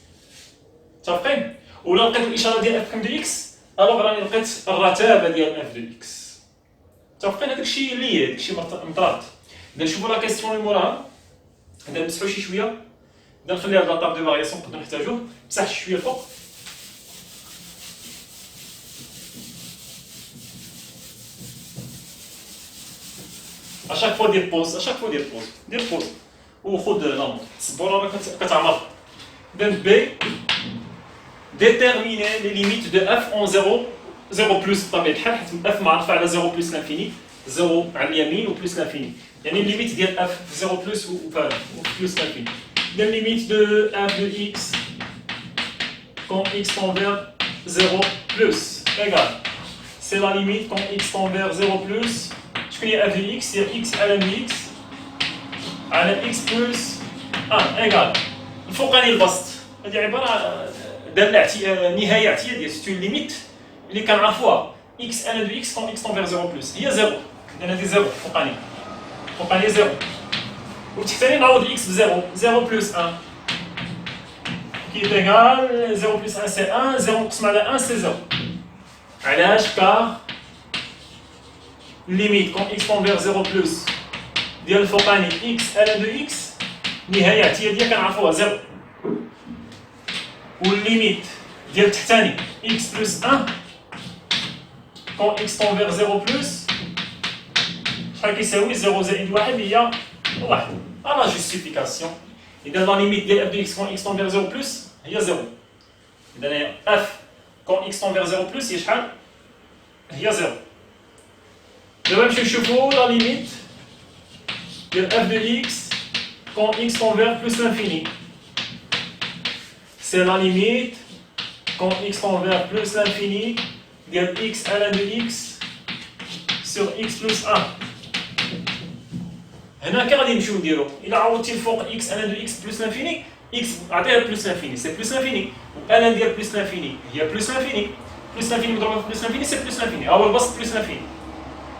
متفقين؟ ولا لقيت الاشاره ديال اف دو اكس الوغ راني لقيت الرتابه ديال اف دو اكس. متفقين؟ هذاك الشيء اللي داك الشيء مطرات. اذا نشوفوا لا كيسيون اللي موراها اذا نمسحوا شي شويه اذا نخلي هاد لاطاب دو فارياسيون نقدروا نحتاجوه مسح شي شويه الفوق. اشاك فوا دير بوز دير بوز وخذ لا مونطر السبوره راه كتعمر اذا بي déterminer les limites de f en 0 0 plus بطبيعه الحال حيت f معرفه على 0 plus l'infini 0 على اليمين و plus l'infini يعني الليميت ديال f 0 plus و plus l'infini la limite de f de x quand x tend vers 0 plus égale c'est la limite quand x tend vers 0 plus شكون هي f de x هي x على x على x plus 1 égale الفوقاني البسط هذه عباره داله نهايه اعتياديه سي اون ليميت اللي كنعرفوها x على دو x quand x tend vers 0 plus هي 0 لان هذه 0 فوقاني 0 وتحتاني نعوض x ب 0 0 plus 1 qui est égal 0 plus 1 c'est 1 0 نقسم على 1 c'est 0 علاش كار limite quand x tend vers 0 plus ديال الفوقاني x على دو x نهايه اعتياديه كنعرفوها 0 والليميت ديال التحتاني x plus 1 quand x tend vers 0 plus شحال كيساوي 0 زائد 1 هي 1 لا جوستيفيكاسيون اذا لا ليميت ديال f de x quand x tend vers 0 plus هي 0 اذا f quand x tend vers 0 plus هي شحال هي 0 دابا نمشيو نشوفو لا ليميت ديال f de x quand x tend vers plus l'infini c'est la limite quand x tend vers plus l'infini de x à la de x sur x plus 1 هنا كي غادي نمشيو نديرو الا عوضتي الفوق x à la de x plus l'infini x عطيها plus l'infini c'est plus l'infini و à la ديال plus l'infini هي plus l'infini plus l'infini مضروبه في plus l'infini c'est plus l'infini هو البسط plus l'infini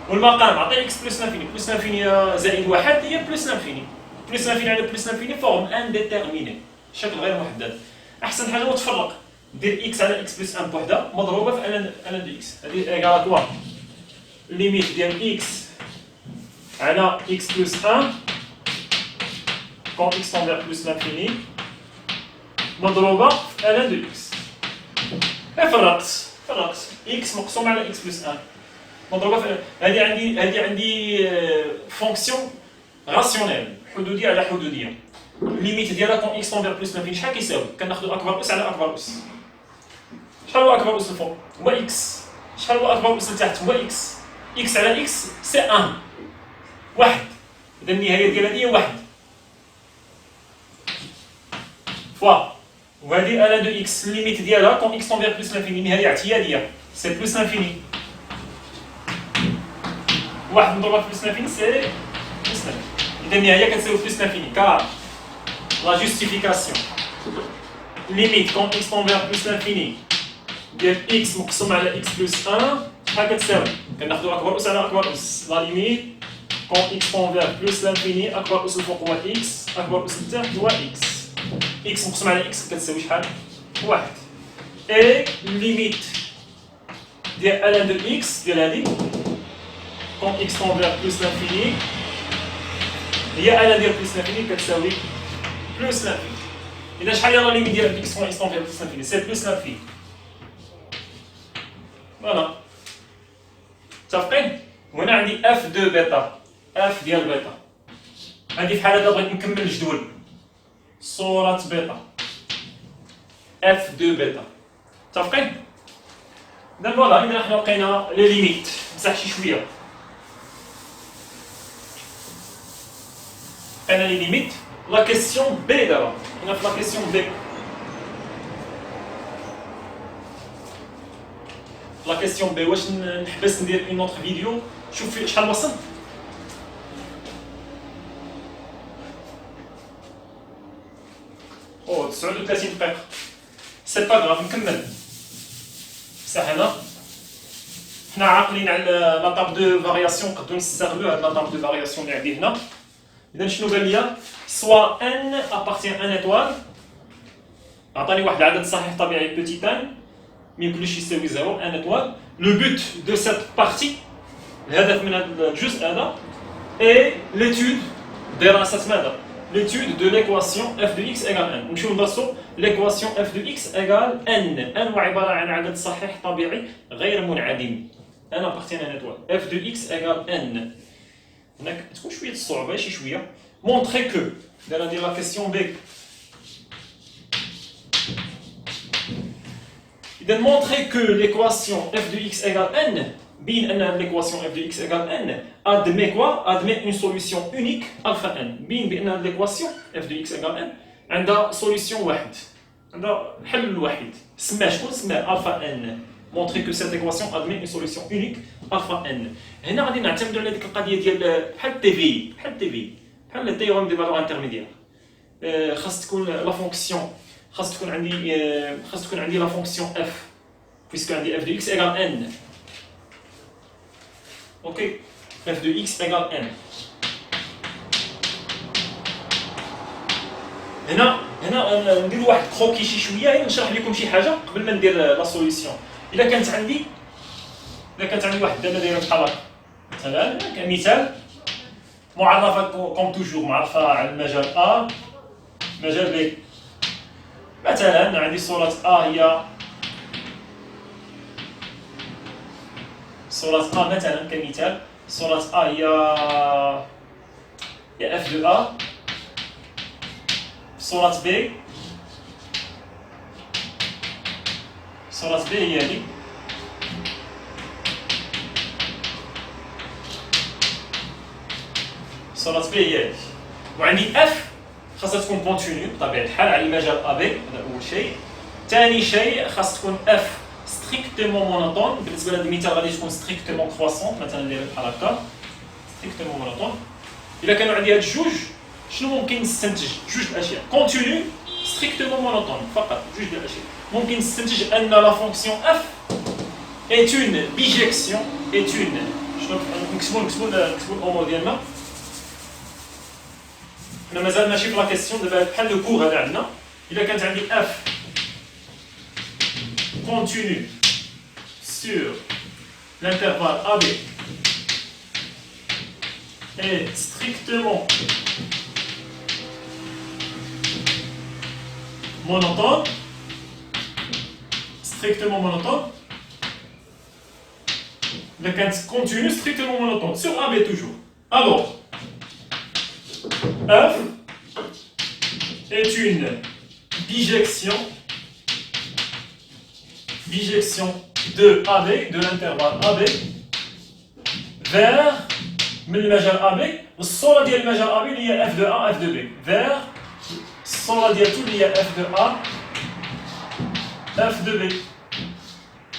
والمقام عطي x plus l'infini plus l'infini زائد 1 هي plus l'infini plus l'infini على plus l'infini forme indéterminée شكل غير محدد احسن حاجه هو تفرق دير x على x plus 1 بوحده مضروبه في ان دو x هذه ايغال كوا ليميت ديال x على x plus 1 quand x tend vers plus l'infini مضروبه في ان دو x فرقت x مقسوم على x plus 1 مضروبه في هذه عندي فونكسيون راسيونيل حدوديه على حدوديه الليميت ديالها كون اكس تون بلس لانفيني شحال كيساوي كناخذ اكبر اس على اكبر اس شحال هو اكبر اس الفوق هو اكس شحال هو اكبر اس لتحت هو اكس اكس على اكس سي 1 واحد اذا النهايه ديالها هي واحد فوا وهذه الا دو اكس الليميت ديالها كون اكس تون بلس لانفيني نهايه اعتياديه سي بلس لانفيني واحد مضروبه في بلس لانفيني سي بلس لانفيني اذا النهايه كتساوي بلس لانفيني كار la justification limite quand x tend vers plus l'infini ديال x مقسوم على x plus 1 شحال كتساوي كناخذوا اكبر اس على اكبر اس لا ليميت quand x tend vers plus l'infini اكبر اس الفوق هو x اكبر اس التحت هو x x مقسوم على x كتساوي شحال واحد اي ليميت ديال ln دو x ديال هذه quand x tend vers plus l'infini هي ln ديال plus l'infini كتساوي plus l'infini. إذا شحال هي لا ليميت ديال x quand x tend vers plus l'infini c'est plus l'infini. فوالا متفقين؟ وهنا عندي f دو بيتا f ديال بيتا هذه في حالة بغيت نكمل الجدول صورة بيتا f دو بيتا متفقين؟ إذا فوالا إذا حنا لقينا لي ليميت بصح شي شوية لقينا لي ليميت La question B d'abord. On a fait la question B. La question B. واش نحبس ندير une autre vidéo شوف شحال وصل. أوه 39 دقيقة. سي با غراف نكمل. بصح هنا حنا عاقلين على لا طاب دو فارياسيون نقدروا نستغلوا هاد لا طاب دو فارياسيون اللي عندي هنا. إذا شنو قال لي؟ soit n appartient à une étoile عطاني واحد العدد صحيح طبيعي petit n ما يمكنلوش يساوي زيرو ان étoile le but de cette partie الهدف من هذا الجزء هذا est l'étude دراسة ماذا؟ l'étude de l'équation f de x égale n نمشيو ندرسو l'équation f de x égale n n هو عبارة عن عدد صحيح طبيعي غير منعدم n appartient à une étoile f de x égale n هناك تكون شويه الصعوبه شي شويه. مونطري كو دابا ندير لا كيسيون بي. إذا montrer que l'équation f de x égale n, بين أن l'équation f de x égale n admet quoi? Admet une solution unique alpha n. بين بأن l'équation f de x égale n عندها solution واحد، عندها حل واحد. سماه شكون؟ سماه alpha n. montrer que cette équation admet une solution unique alpha n. هنا غادي نعتمدوا على ديك القضية ديال بحال تي في، بحال تي في، بحال التيوريم دي فالور انترميديير. خاص تكون لا فونكسيون، خاص تكون عندي لا فونكسيون f puisque عندي f de x égale n. ok f de x égale n. هنا ندير واحد كروكي شي شويه نشرح لكم شي حاجه قبل ما ندير لا سوليسيون. الا كانت عندي واحد دابا دايره بحال هكا مثلا كمثال معرفه كوم توجور معرفه على المجال A مجال B. مثلا عندي صورة A هي صورة A مثلا كمثال صورة A هي f de A. صورة B هي هذه. صورة B هي هذه. وعندي f خاصها تكون كونتينيو بطبيعة الحال على المجال AB. هذا أول شيء. ثاني شيء خاص تكون f ستريكتومون مونوتون. بالنسبة لهذا المثال غادي تكون ستريكتومون كرواسون مثلا ندير بحال هكا ستريكتومون مونوتون. إلا كانوا عندي هاد الجوج شنو ممكن نستنتج؟ جوج الأشياء كونتينيو ستريكتومون مونوتون فقط جوج الأشياء. ممكن نستنتج أن لا فونكسيون f est une bijection شنو نكتبوا الأمور ديالنا. حنا مازال ماشي في لا كيسيون دابا بحال لو كور هذا عندنا. إلا كانت عندي f continue sur l'intervalle AB est strictement monotone, la quinte continue strictement monotone sur AB toujours. Alors, f est une bijection de AB, de l'intervalle AB vers من المجال AB. الصورة ديال المجال AB اللي هي f de A f de B vers الصورة ديالته اللي هي f de A f de B.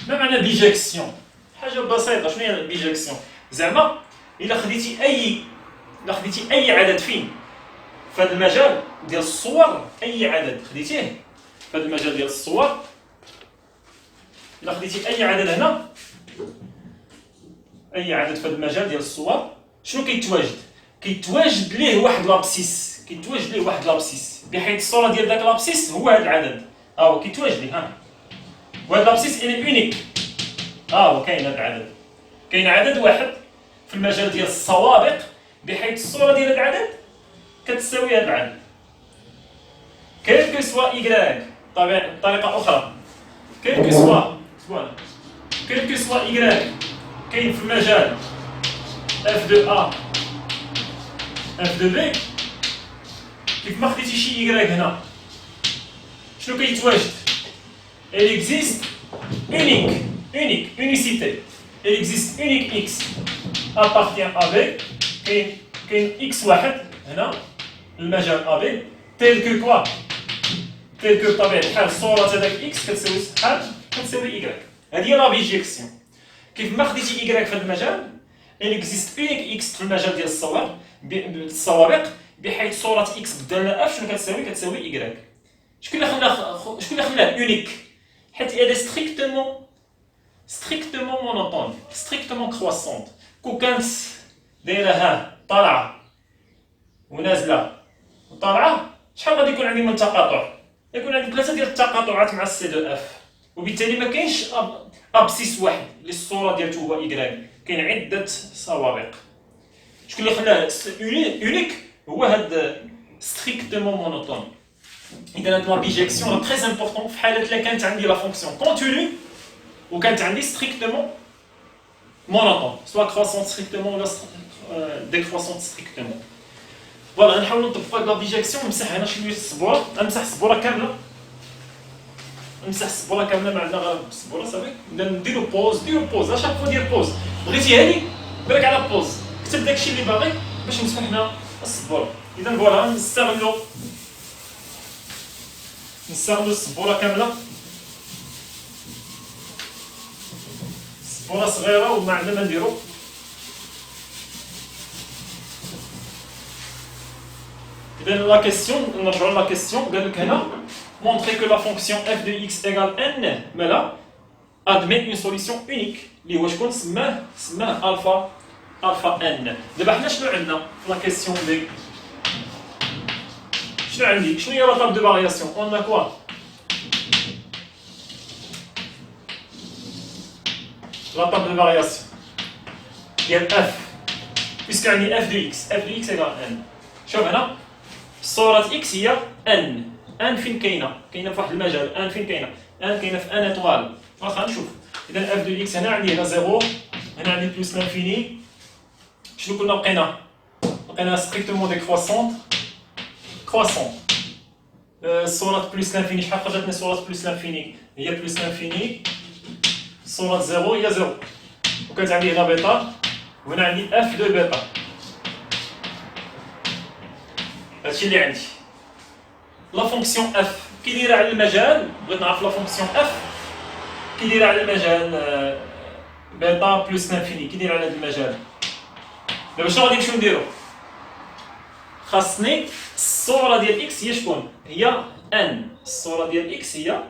ما معنى بيجيكسيون؟ حاجة بسيطة. شنو هي البيجيكسيون؟ زعما إلا خديتي أي عدد فين في هذا المجال ديال الصور، أي عدد خديتيه في هذا المجال ديال الصور، إلا خديتي أي عدد هنا، أي عدد في هذا المجال ديال الصور، شنو كيتواجد؟ كيتواجد ليه واحد لابسيس، بحيث الصورة ديال داك لابسيس هو هذا العدد. هو كيتواجد ليه ها. وهذا لابسيس إلي أونيك. هو كاين هذا العدد. كاين عدد واحد في المجال ديال السوابق بحيث الصورة ديال هذا العدد كتساوي هذا العدد. كيل كو سوا إيكغيك بطريقة أخرى. كيل كو سوا إيكغيك كاين في المجال f de A f de B. كيف ما خديتي شي إيكغيك هنا شنو كيتواجد؟ il existe unicité. il existe unique x appartient à B. كاين x واحد هنا المجال AB tel que quoi؟ tel que بطبيعة الحال صورة هذاك x كتساوي شحال؟ كتساوي y. هذه هي لا بيجيكسيون. كيف ما خديتي y في هذا المجال il existe unique x في المجال ديال السوابق بحيث صورة x بدل لنا f شنو كتساوي؟ كتساوي y. شكون اللي خلاه اونيك؟ حيت elle est strictement monotone, strictement croissante. كون كانت دايره ها طالعه ونازله وطالعه شحال غادي يكون عندي من التقاطع؟ يكون عندي 3 ديال التقاطعات مع السي دو اف. وبالتالي ما كاينش ابسيس واحد اللي الصوره ديالته هو ايكغيك، كاين عده سوابق. شكون اللي خلاه اونيك؟ هو هاد ستريكتومون مونوتون. إذا هاد لا بيجيكسيون تري امبورطون في حالة إلا كانت عندي لا فونكسيون كونتينيو وكانت عندي ستريكتومون مونوتون، سوا كروسون ستريكتومون ولا décroissante strictement. فوالا نحاولوا نطبقوا هاد لا بيجيكسيون. نمسح هنا شويه السبوره، نمسح السبوره كامله، نمسح السبوره كامله ما عندنا غير السبوره صافي. نديرو بوز، ديرو بوز اشاك فوا دير بوز. بغيتي هادي بالك على بوز، كتب داكشي اللي باغي باش نمسح هنا السبوره. اذا فوالا نستغلوا السبوره كامله، السبوره صغيره وما عندنا ما نديرو. La question, la question, montrer que la fonction f de x égale n, mais là, admet une solution unique. اللي هو شكون سماه alpha n. دابا حنا شنو عندنا في la question B؟ شنو عندي؟ شنو هي la table de variation؟ On a quoi؟ La table de variation ديال f، puisque عندي f de x égale n. شوف هنا صورة إكس هي ان فين كاينة في واحد المجال، ان فين كاينة؟ ان كاينة في ان ايطوال. واخا نشوف. إذا اف دو إكس هنا عندي هنا زيرو، هنا عندي بلوس لانفيني. شنو كنا لقينا ستريكتومون ديكرواسونت كرواسونت. صورة بلوس لانفيني شحال خرجتني صورة بلوس لانفيني؟ هي بلوس لانفيني. صورة زيرو هي زيرو. وكانت عندي هنا بيتا وهنا عندي اف دو بيتا. هادشي اللي عندي. لا فونكسيون اف كي دايره على المجال، بغيت نعرف لا فونكسيون اف كي دايره على المجال بيتا بلس لانفيني، كي دايره على هذا المجال. دابا شنو غادي نمشيو نديرو؟ خاصني الصوره ديال اكس هي شكون؟ هي ان. الصوره ديال اكس هي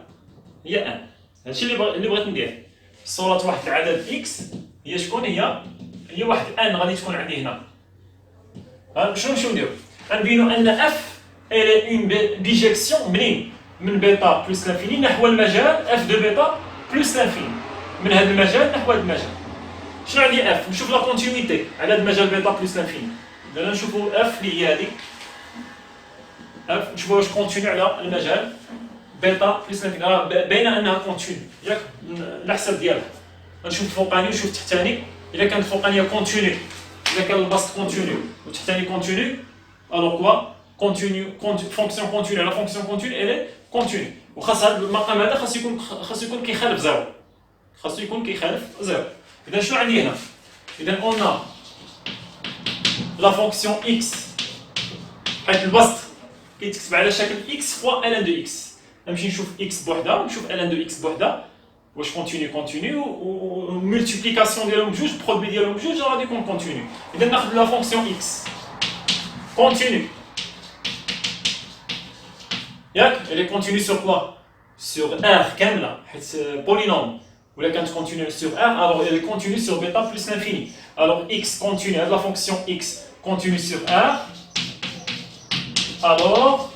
ان. هادشي اللي بغيت ندير. صوره واحد العدد اكس هي شكون؟ هي واحد ان غادي تكون عندي هنا. شنو نمشيو نديرو؟ غنبينو ان اف est une bijection منين؟ من بيتا بلس لانفيني نحو المجال اف دو بيتا بلس لانفيني. من هذا المجال نحو هذا المجال. شنو عندي اف؟ نشوف لا كونتينيتي على هذا المجال بيتا بلس لانفيني. دابا نشوفوا اف اللي هي هذيك. اف نشوفوا واش كونتيني على المجال بيتا بلس لانفيني. باينه انها كونتيني ياك الحساب ديالها. غنشوف الفوقاني ونشوف التحتاني. اذا كانت الفوقانيه كونتيني، اذا كان البسط كونتيني والتحتاني كونتيني، alors quoi fonction continue. La fonction continue elle est continue. وخاص هذا المقام هذا خاص يكون كيخالف زيرو. خاصو يكون كيخالف زيرو. اذا شنو عندي هنا؟ اذا on a la fonction x حيت البسط كيتكتب على شكل x fois ln de x. نمشي نشوف x بوحدها ونشوف ln de x بوحدها واش كونتيني و multiplication ديالهم بجوج، برودوي ديالهم بجوج غادي يكون كونتيني. اذا ناخذ la fonction x continue. Elle est continue sur quoi? Sur R, كاملة حيت polynôme. ولا كانت continue sur R, alors elle est continue sur bêta plus l'infini. Alors x continue, la fonction x continue sur R. Alors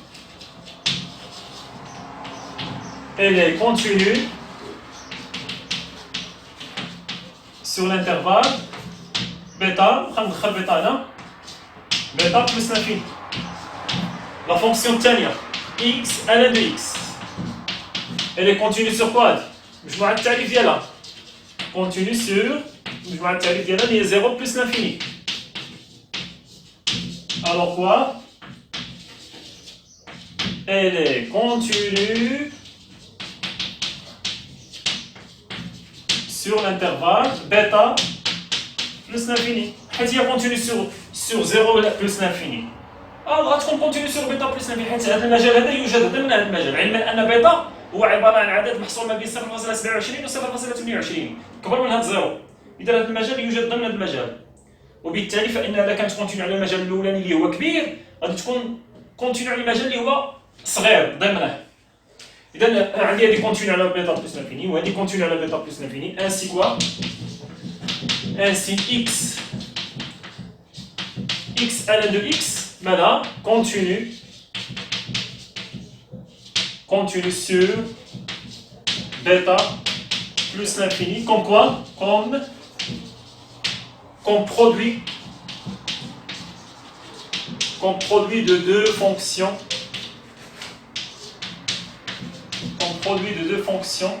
elle est continue sur l'intervalle bêta. ندخل bêta هنا. بيتا بلس لانفيني. لا فونكسيون الثانية x ln de x elle est continue sur quoi؟ مجموعة التعريف ديالها continue sur مجموعة التعريف ديالها اللي هي 0 بلس لانفيني. alors quoi؟ elle est continue sur l'intervalle bêta plus l'infini. حيت هي continue sur 0 plus l'infini. غتكون كونتيني سور بيتا بلس لانفيني حيت هذا المجال هذا يوجد ضمن هذا المجال، علما ان بيتا هو عباره عن عدد محصور ما بين 0.27 و 0.28 كبر من هذا الزيرو. اذا هذا المجال يوجد ضمن هذا المجال، وبالتالي فان اذا كانت كونتيني على المجال الاولاني اللي هو كبير غادي تكون كونتيني على المجال اللي هو صغير ضمنه. اذا عندي هذه كونتيني على بيتا بلس لانفيني وهذه كونتيني على بيتا بلس لانفيني. انسي كوا؟ انسي x ln de x ماذا؟ continue sur bêta plus l'infini. Comme quoi? Comme produit de deux fonctions. Comme produit de deux fonctions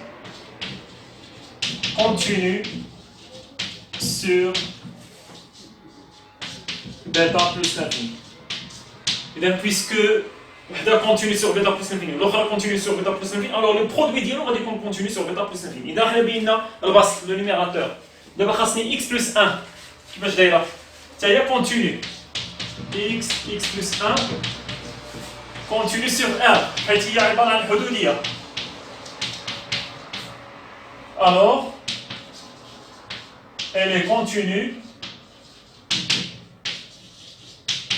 continue sur bêta plus l'infini. Et bien, puisque وحده continue sur bêta plus l'infini l'autre continue sur bêta plus l'infini, alors le produit ديالو غادي يكون continue sur bêta plus l'infini. إذا حنا بينا البسط لو نيميراتور دابا خاصني x plus 1 كيفاش دايره؟ حتى هي continue x plus 1 continue sur R حيت هي عباره عن حدوديه. Alors elle est continue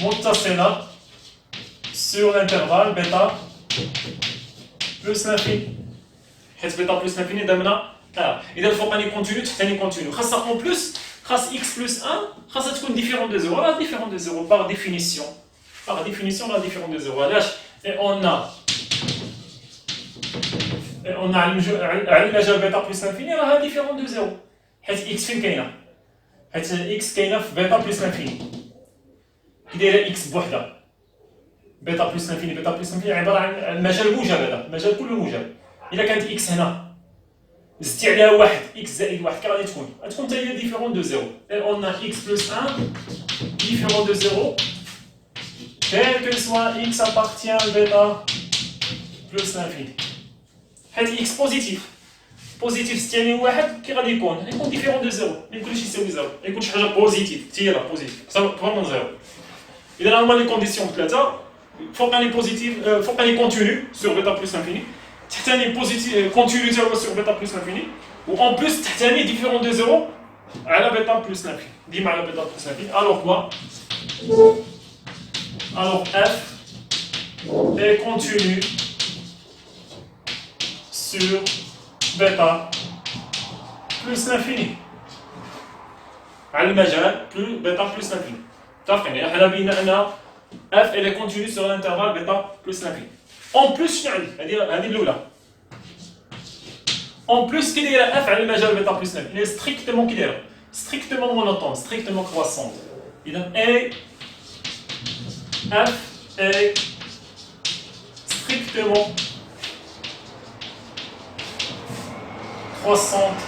متصلة sur l'intervalle bêta plus l'infini. حيت bêta plus l'infini دامنا إذا الفوقاني كونتينيو التحتاني كونتينيو خاصها اون بلوس خاص x plus 1 خاصها تكون ديفيرون دو زيرو. لا ديفيرون دو زيرو par définition لا ديفيرون دو زيرو. علاش؟ et on a على المجال بيتا بلس l'infini راها ديفيرون دو زيرو حيت x فين كاينه؟ حيت x كاينه في بيتا بلس l'infini كي دايره x بوحدها. بيتا بلس l'infini عباره عن المجال موجب. هذا المجال كله موجب. الا كانت x هنا زدتي عليها واحد x زائد واحد كي غادي تكون حتى هي ديفيرون دو زيرو. et on a x plus 1 différent de 0 quel que soit x appartient à bêta plus l'infini. حيت x بوزيتيف ستاني واحد كي غادي يكون ديفيرون دو زيرو. ما يكونش يساوي زيرو، ما يكونش حاجه بوزيتيف تيرا بوزيتيف اكبر من زيرو. اذا هما لي كونديسيون ثلاثه فوقاني بوزيتيف فوقاني كونتينيو سور بيتا بلس l'infini تحتاني بوزيتيف كونتينيو تاعو سور بيتا بلس l'infini و اون بلس تحتاني ديفيرون دو زيرو على بيتا بلس l'infini ديما على بيتا بلس l'infini. alors quoi alors f est continu sur bêta plus l'infini على المجال plus bêta plus l'infini. متفقين؟ يعني حنا بينا ان f elle est continue sur l'intervalle bêta plus l'infini. en plus شنو عندي؟ هذه الاولى. en plus كي دايره f على المجال بيتا plus l'infini هي strictement كي دايره strictement monotone strictement croissante. اذا f est strictement croissante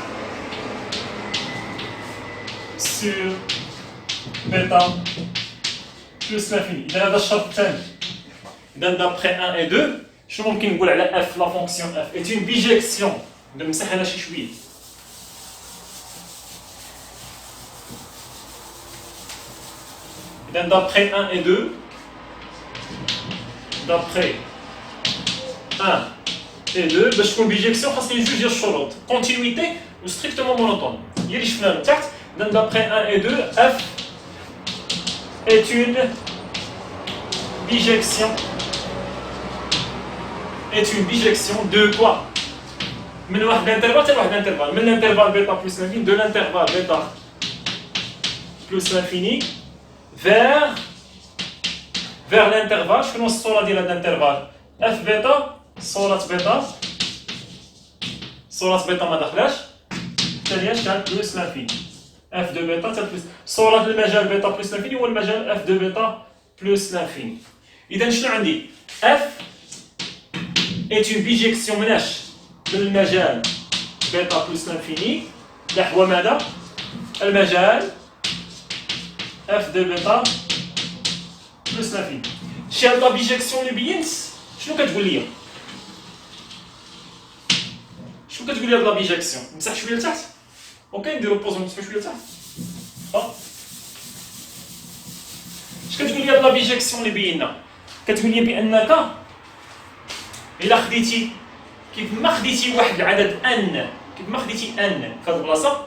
sur bêta plus l'infini. إذا هذا الشرط الثاني. إذا d'après 1 et 2 شنو ممكن نقول على f la fonction f est une bijection. نمسح هنا شي شويه. إذا d'après 1 et 2 d'après 1 et 2 باش تكون بيجيكسيون خاصني جوج ديال الشروط كونتينيتي و ستريكتومون مونوتون هي اللي شفنا من تحت. d'après 1 et 2 f est une bijection de quoi? من واحد الانترفال حتى لواحد الانترفال من الانترفال بيتا بلس l'infini de l'intervalle bêta plus l'infini vers l'intervalle. شنو الصورة ديال هذا الانترفال؟ f بيتا صورة بيتا ما دخلاش حتى هي شحال بلس l'infini f de bêta حتى بلس صورة المجال بيتا بلس l'infini هو المجال f de bêta plus l'infini. إذا شنو عندي؟ f est une bijection مناش من المجال بيتا بلس l'infini نحو ماذا؟ المجال f de bêta plus l'infini. شي هاد لا بيجيكسيون اللي بينت شنو كتقول لي؟ شنو كتقول لي هاد لا بيجيكسيون؟ نمسح شويه لتحت. اوكي نديرو بوز ونمسح شويه لتحت. اش كتقول لي هاد لا بيجيكسيون اللي بينا؟ كتقول لي بانك الا خديتي كيف ما خديتي واحد العدد ان كيف ما خديتي ان في هاد البلاصه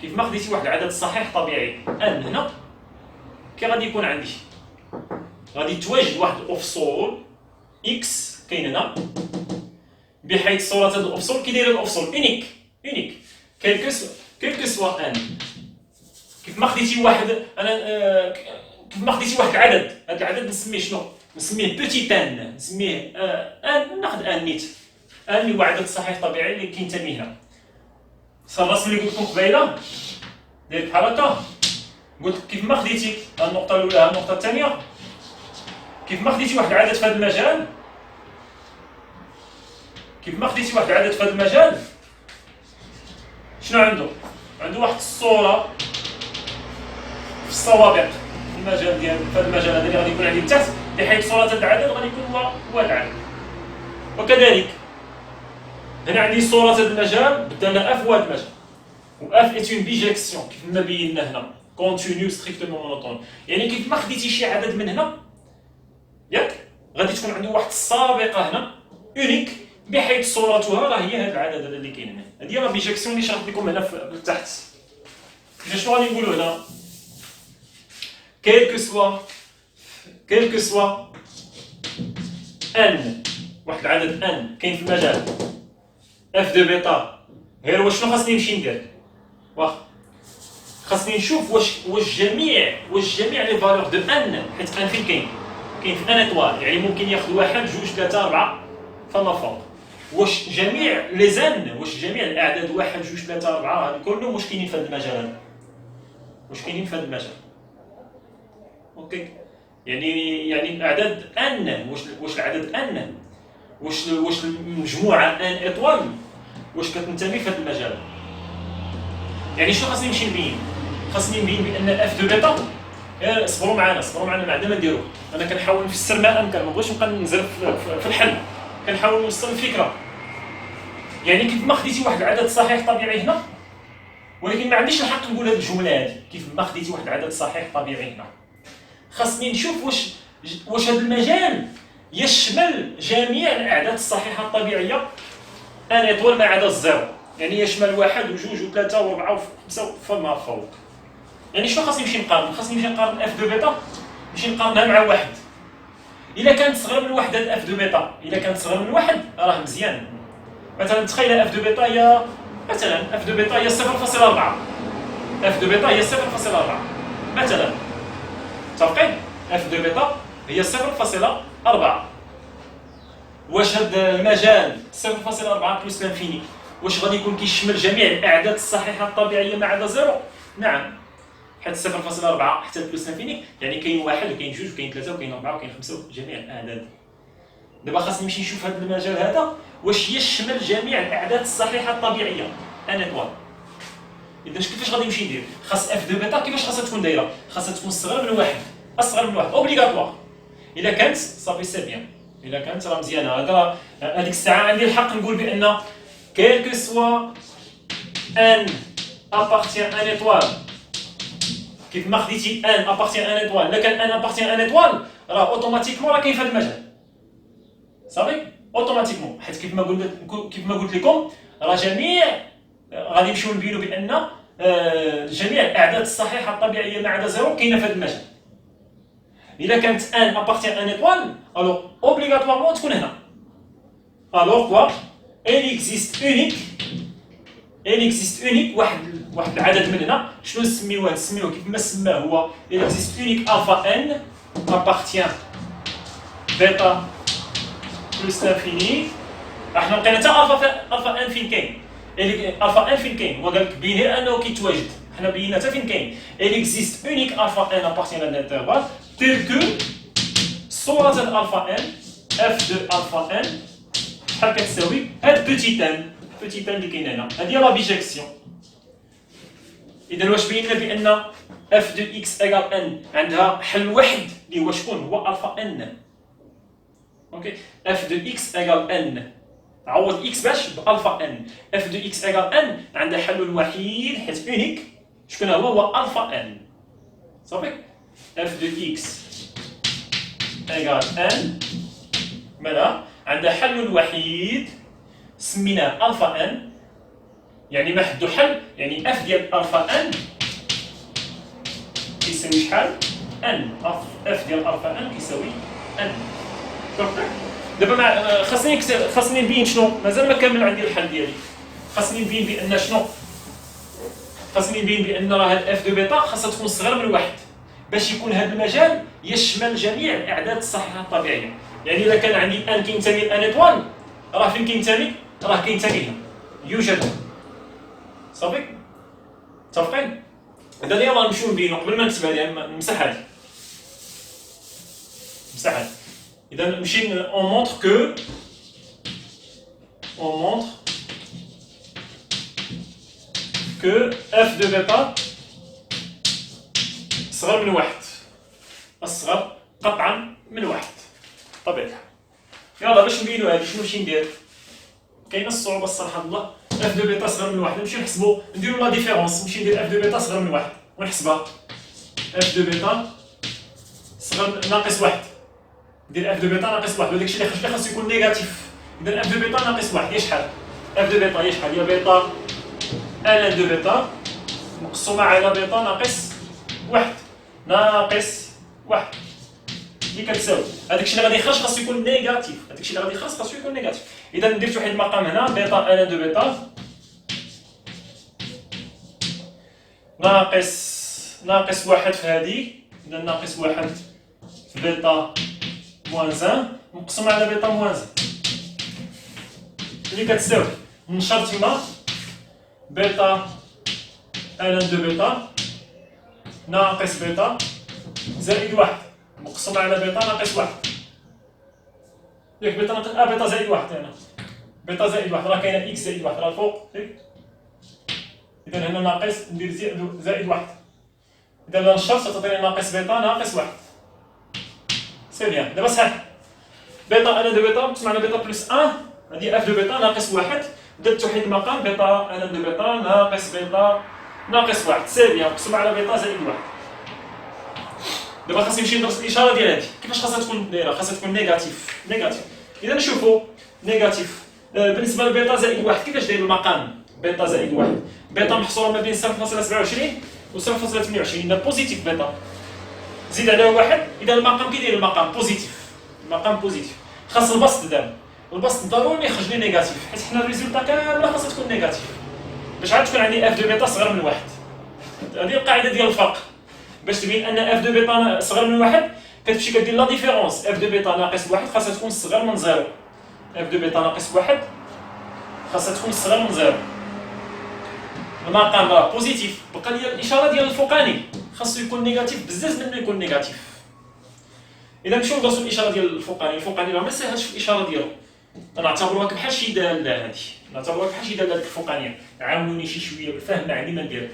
كيف ما خديتي واحد العدد صحيح طبيعي ان هنا كي غادي يكون عندي غادي تواجد واحد الافصول اكس كاين هنا بحيث صورة هاد الافصول كي داير الافصول اونيك كيلكو سوا ان كيف ما خديتي واحد انا كيف ما خديتي واحد العدد هاد العدد نسميه شنو؟ نسميه بوتيت ان نسميه ان ناخذ ان نيت ان اللي هو عدد صحيح طبيعي اللي كينتمي هنا. الرسم اللي قلت لكم قبيله داير بحال هكا قلت كيف ما خديتي النقطة الأولى النقطة الثانية كيف ما خديتي واحد العدد في هذا المجال شنو عنده؟ عنده واحد الصورة في الصوابع المجال ديال في هذا المجال هذا اللي غادي يكون عندي لتحت، بحيث صورة العدد غادي يكون هو العدد. وكذلك هنا عندي صورة هذا المجال بدلنا اف هو هذا المجال، و اف est une bijection كيف ما بينا هنا continu strictement monotone، يعني كيف ما خديتي شي عدد من هنا ياك غادي تكون عندي واحد السابقة هنا اونيك بحيث صورتها راه هي هذا العدد هذا اللي كاين هنا. هذه هي لا بيجيكسيون اللي شرحت لكم هنا في تحت. شنو غادي نقولوا هنا؟ كيل كو سوا ان واحد العدد ان كاين في المجال اف دو بيتا، غير واش شنو خاصني نمشي ندير؟ واخا خاصني نشوف واش جميع لي فالور دو ان، حيت ان فين كاين في ان ايطوال، يعني ممكن ياخذ واحد جوج ثلاثة أربعة فما فوق. واش جميع لي زن، واش جميع الاعداد واحد جوج ثلاثة أربعة هادو كلهم واش كاينين في هذا المجال هذا؟ واش كاينين في هذا المجال؟ اوكي، يعني الاعداد ان واش العدد ان واش المجموعه ان ايطوال واش كتنتمي في هذا المجال؟ يعني شنو خاصني نمشي نبين؟ خاصني نبين بان اف دو بيتا، صبروا معنا ما عندنا ما نديروه، انا كنحاول نفسر ما امكن، ما بغيتش نبقى ننزل في الحل، كنحاول نوصل الفكره. يعني كيف ما خديتي واحد العدد صحيح طبيعي هنا، ولكن ما عنديش الحق نقول هذه الجمله هذه، كيف ما خديتي واحد العدد صحيح طبيعي هنا، خاصني نشوف واش هذا المجال يشمل جميع الاعداد الصحيحه الطبيعيه ان ايطوال ما عدا الزيرو، يعني يشمل واحد وجوج وثلاثه واربعه وخمسه فما فوق. يعني شنو خاصني نمشي نقارن؟ خاصني نمشي نقارن اف دو بيتا، نمشي نقارنها مع واحد. الا كانت صغر من واحد هاد اف دو بيتا، الا كانت صغر من واحد راه مزيان. مثلا تخيل اف دو بيتا هي مثلا اف دو بيتا هي 0.4، اف دو بيتا هي 0.4 مثلا، متفقين؟ اف دو بيتا هي 0.4. واش هذا المجال 0.4 بلس لانفيني واش غادي يكون كيشمل جميع الاعداد الصحيحه الطبيعيه ما عدا زيرو؟ نعم، حيت 0.4 حتى بلس لانفيني يعني كاين واحد وكاين جوج وكاين ثلاثه وكاين اربعه وكاين خمسه جميع الاعداد. دابا خاصني نمشي نشوف هذا المجال هذا واش يشمل جميع الاعداد الصحيحه الطبيعيه ان ايطوال. اذا كيفاش غادي نمشي ندير؟ خاص اف دو بيتا كيفاش خاصها تكون دايره؟ خاصها تكون صغر من واحد، اصغر من واحد اوبليغاتوار. الا كانت صافي سي بيان، الا كانت راه مزيانه. هذيك الساعه عندي الحق نقول بان كيل كو سوا ان ابارتيان ان ايطوال، كيف ما خديتي ان ابارتيان ان ايطوال، الا كان ان ابارتيان ان ايطوال راه اوتوماتيكمون راه كاين في هذا المجال صافي اوتوماتيكمون، حيت كيف ما قلت لكم راه جميع غادي نمشيو نبينوا بان جميع الاعداد الصحيحه الطبيعيه ما عدا زيرو كاينه في هذا المجال. الا كانت ان ابارتيان ان ايطوال الوغ اوبليغاتوارمون تكون هنا. الوغ كوا il existe unique واحد العدد من هنا. شنو نسميوه كيف ما سماه هو il existe unique alpha n appartient beta plus l'infini. احنا لقينا حتى الفا ان فين كاين، الفا ان فين كاين، هو قال لك بين غير انه كيتواجد، حنا بينا حتى فين كاين. il existe unique alpha n appartient à l'intervalle tel que صورة الالفا ان اف دو الفا ان شحال كتساوي هاد بوتيت ان اللي كاين هنا، هادي هي لا بيجيكسيون. اذا واش بينا بان اف دو اكس ايكال ان عندها حل واحد اللي هو شكون؟ هو الفا ان. اوكي، اف دو اكس ايكال ان، عوض اكس باش بالفا ان، اف دو اكس ايكال ان عندها حل الوحيد حيت اونيك، شكون هو الفا ان صافي. اف دو اكس ايكال ان مالا عندها حل الوحيد سميناه الفا ان، يعني ما حدو حل، يعني اف ديال الفا ان كيساوي شحال؟ ان. اف ديال الفا ان كيساوي ان. دابا خاصني نبين شنو، مازال ما كامل عندي الحل ديالي. خاصني نبين بان شنو؟ خاصني نبين بان راه هاد اف دو بيتا خاصها تكون صغر من واحد باش يكون هذا المجال يشمل جميع الاعداد الصحيحه الطبيعيه. يعني اذا كان عندي ان كينتمي لان ايطوال راه فين كينتمي؟ راه كينتمي هنا، يوجد صافي. متفقين؟ هذا يلاه نمشيو نبينو قبل ما نكتب هذه، نمسح هذه، نمسح هذه. إذا نمشي on montre que f de bêta صغر من واحد. أصغر قطعا من واحد طبيعي الحال. يلا باش نبينو هادي شنو نمشي ندير؟ كاينه الصعوبة الصراحة الله. اف دو بيتا صغر من واحد، نمشيو نحسبو نديرو لا ديفيرونس، نمشي ندير اف دو بيتا صغر من واحد ونحسبها. اف دو بيتا صغر ناقص واحد، ندير اف دو بيتا ناقص واحد، وداكشي اللي خاصو يكون نيجاتيف. إذا اف دو بيتا ناقص واحد هي شحال؟ اف دو بيتا هي شحال؟ هي بيتا ان دو بيتا مقسومة على بيتا ناقص واحد ناقص واحد اللي كتساوي هذاكشي اللي غادي يخرج خاصو يكون نيجاتيف، هذاكشي اللي غادي يخرج خاصو يكون نيجاتيف. إذا درت واحد المقام هنا بيتا ان دو بيتا ناقص واحد في هذه، إذا ناقص واحد في بيتا موان زان مقسوم على بيتا موان زان اللي كتساوي نشر تما بيتا ان دو بيتا ناقص بيتا زائد واحد مقسوم على بيتا ناقص واحد. ياك بيتا ناقص بيتا زائد واحد هنا، بيتا زائد واحد راه كاينه اكس زائد واحد راه الفوق. إذا هنا ناقص ندير زائد واحد، إذا نشر ستعطيني ناقص بيتا ناقص واحد. سي بيان. دابا صحيح بيتا ان دو بيتا مقسوم على بيتا بلس 1 هادي اف دو بيتا ناقص واحد، درت واحد المقام بيتا ان دو بيتا ناقص بيتا ناقص واحد. سي بيان مقسوم على بيتا زائد واحد. دابا خاصني نمشي ندرس الاشاره ديال هادي كيفاش خاصها تكون دايره، خاصها تكون نيجاتيف. اذا نشوفوا نيجاتيف بالنسبه لبيتا زائد واحد كيفاش داير المقام بيتا زائد واحد؟ بيتا محصوره ما بين 0.27 و 0.28 اذا بوزيتيف بيتا زيد عليها واحد، اذا المقام كيداير المقام بوزيتيف. المقام بوزيتيف خاص البسط دابا، البسط ضروري ما يخرج لي نيجاتيف حيت حنا الريزولتا كامله خاصها تكون نيجاتيف باش عاد تكون عندي اف دو بيتا صغر من واحد. هذه القاعده ديال الفرق باش تبين ان اف دو بيتا صغر من واحد كتمشي كدير لا ديفيرونس اف دو بيتا ناقص واحد خاصها تكون صغر من زيرو. اف دو بيتا ناقص واحد خاصها تكون صغر من زيرو. المقام راه بوزيتيف، بقى لي الاشاره ديال الفوقاني خاصو يكون نيجاتيف بزاف منه يكون نيجاتيف. اذا نمشيو ندرسو الاشاره ديال الفوقاني راه ما ساهلش في الاشاره ديالو، نعتبروها بحال شي داله هادي، نعتبروها بحال شي داله هاديك الفوقانيه. عاونوني شي شويه بالفهم ما عندي ما ندير.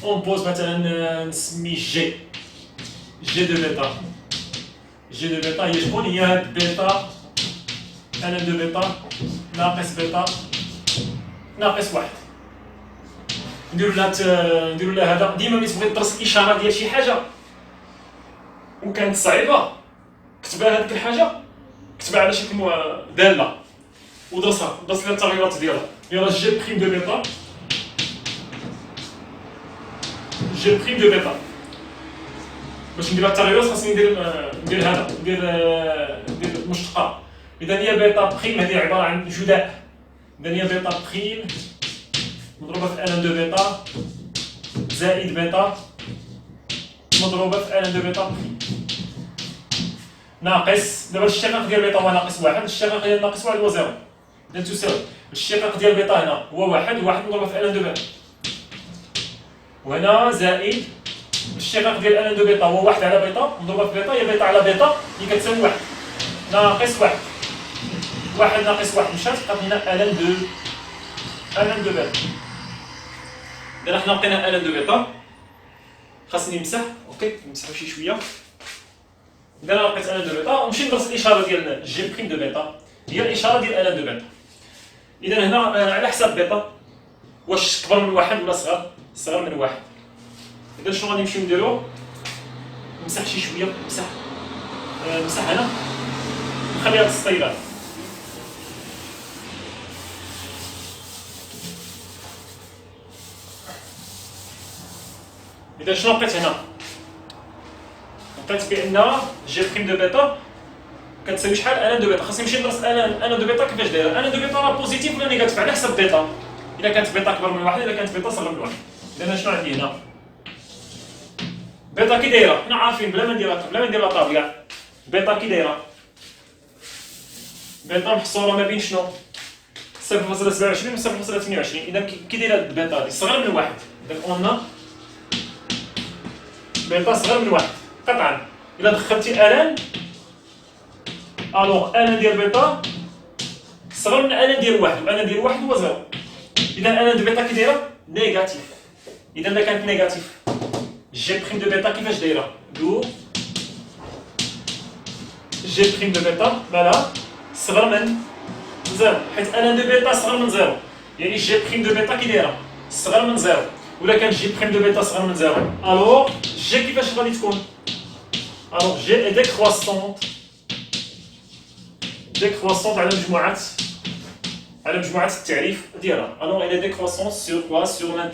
اون بوز مثلا نسميه جي دو بيتا. جي دو بيتا هي شكون؟ هي هاد بيتا ان دو بيتا ناقص بيتا ناقص واحد. نديرو لها هذا. ديما ملي تبغي تدرس الاشاره ديال شي حاجه وكانت صعيبه كتبها هذيك الحاجه، كتبها على شكل داله ودرسها، درس لها التغيرات ديالها. يلا جي بريم دو بيتا، جي بريم دو بيتا باش ندير التغيرات خاصني ندير هذا، ندير مشتقه. اذا هي بيتا بريم هذه عباره عن جداء، اذا هي بيتا بريم مضروبه في ان دو بيتا زائد بيتا مضروبه في ان دو بيتا بريم ناقص. دابا الاشتقاق ديال بيتا هو ناقص واحد، الاشتقاق ديال ناقص واحد هو زيرو. اذا تساوي الاشتقاق ديال بيتا هنا هو واحد، وواحد مضروبه في ان دو بيتا، وهنا زائد الاشتقاق ديال ان دو بيتا هو واحد على بيتا مضروبه في بيتا، هي بيتا على بيتا اللي كتساوي واحد ناقص واحد. واحد ناقص واحد مشات بقات لنا ان دو بيتا. إذا حنا لقينا ان دو بيتا خاصني نمسح، اوكي نمسحو شي شويه. إذا لقيت ان دو بيتا ونمشي ندرس الاشاره ديال جي بريم دو بيتا هي الاشاره ديال ان دو بيتا. اذا هنا على حساب بيتا واش كبر من واحد ولا صغر من واحد. اذا شنو غادي نمشيو نديرو؟ نمسح شي شويه، نمسح هنا نخلي هاد السطيلات. اذا شنو لقيت هنا؟ لقيت بان جي بريم دو بيتا كتساوي شحال؟ ان دو بيتا. خاصني نمشي ندرس ان دو بيتا كيفاش دايره. ان دو بيتا راه بوزيتيف ولا نيجاتيف على حسب بيتا. اذا كانت بيتا كبر من واحد، اذا كانت بيتا صغر من واحد. اذا شنو عندي هنا؟ بيتا كي دايره؟ حنا عارفين بلا ما ندير لا طابع. بيتا كي دايره؟ بيتا محصوره ما بين شنو؟ 0.27 و 0.28. اذا كي دايره بيتا هادي؟ صغر من واحد. اذا قلنا بيتا صغر من واحد قطعا. الا دخلتي الان الوغ ان ديال بيتا صغر من ان ديال واحد، وان ديال واحد هو زيرو. اذا ان ديال بيتا كي دايره؟ نيجاتيف. اذا الا كانت نيجاتيف جي بريم دو بيتا كيفاش دايره؟ دو جي بريم دو بيتا مالها صغر من زيرو، حيت ان دو بيتا صغر من زيرو، يعني جي بريم دو بيتا كي دايره صغر من زيرو، ولا كان جي بريم دو بيتا صغر من زيرو، الوغ جي كيفاش غادي تكون؟ الوغ جي اي ديكرواسونت على مجموعة التعريف ديالها. الوغ اي ديكرواسونت سور كوا؟ سور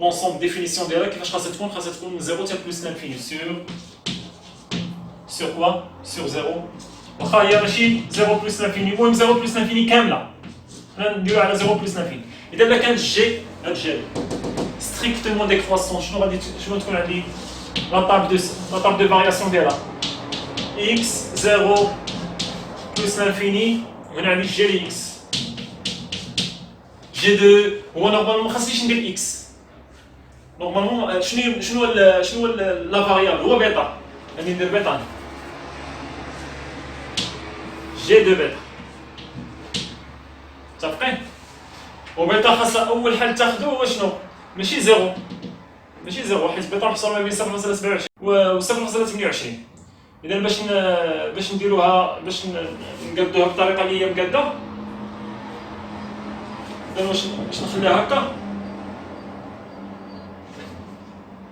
l'ensemble définition ديالها كيفاش خاصها تكون؟ خاصها تكون من 0 حتى بلس لانفيني sur quoi؟ sur 0. واخا هي ماشي 0 بلس لانفيني، المهم 0 بلس لانفيني كامله، حنا نديرو على 0 بلس لانفيني. اذا الا كانت جي هاد جي ستريكتومون ديكرواسون، شنو تكون عندي لا طاب دو فارياسيون ديالها؟ x 0 بلس لانفيني، هنا عندي جي لي x جي 2. هو نورمالمون مخاصنيش ندير x، نورمالمون شنو لا فاريابل؟ هو بيتا، غادي ندير بيتا جي دو بيتا، متفقين؟ وبيتا خاصها اول حل تاخدو هو شنو؟ ماشي زيرو، حيت بيتا محصور ما بين 0.27 و 0.28. اذا باش نديروها، باش نقادوها بالطريقه اللي هي مقاده، اذا واش نخليها هكا؟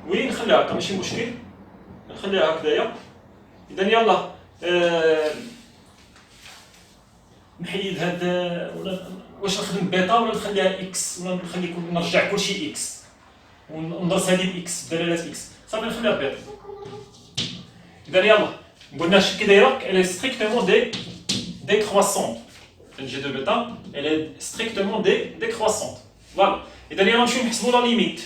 وي نخليها هكا ماشي مشكل، نخليها هكذايا. اذا يلا نحيد هاد، ولا واش نخدم بيتا ولا نخليها اكس، ولا نرجع كلشي اكس وندرس هادي باكس بدلاله اكس؟ صافي نخليها بيتا. اذا يلا قلنا كي دايره، elle est strictement décroissante. جي دو بيتا elle est strictement décroissante. فوالا. اذا يلا نمشيو نحسبوا لا ليميت.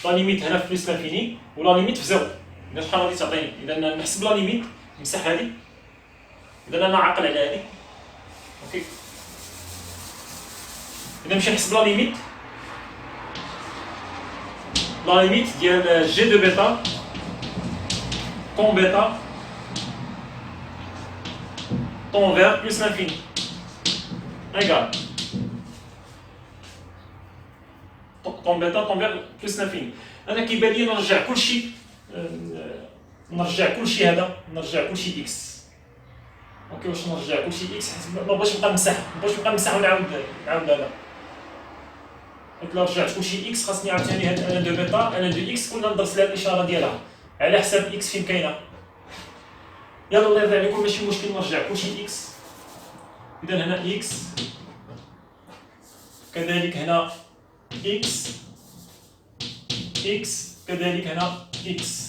لا ليميت هنا في بلس لانفيني ولا ليميت في زيرو. اذا شحال غادي تعطيني؟ اذا نحسب لا ليميت، نمسح هادي. اذا انا عاقل على هادي. اوكي. إذا نمشي نحسب لا ليميت ديال جي دو بيتا طون بيتا طون فير بلس لانفيني ايكال طون بيتا طون فير بلس لانفيني. انا كيبان لي نرجع كلشي، نرجع كلشي اكس. اوكي واش نرجع كلشي اكس؟ حيت ما بغيتش نبقى نمسح ونعاود هذا. إلا رجعت كلشي اكس خاصني عاوتاني هاد ان دو بيتا ان دو اكس كلنا ندرس لها الاشاره ديالها على حساب اكس فين كاينه. يلا الله يرضي عليكم ماشي مشكل نرجع كلشي اكس. اذا هنا اكس، كذلك هنا اكس، كذلك هنا اكس.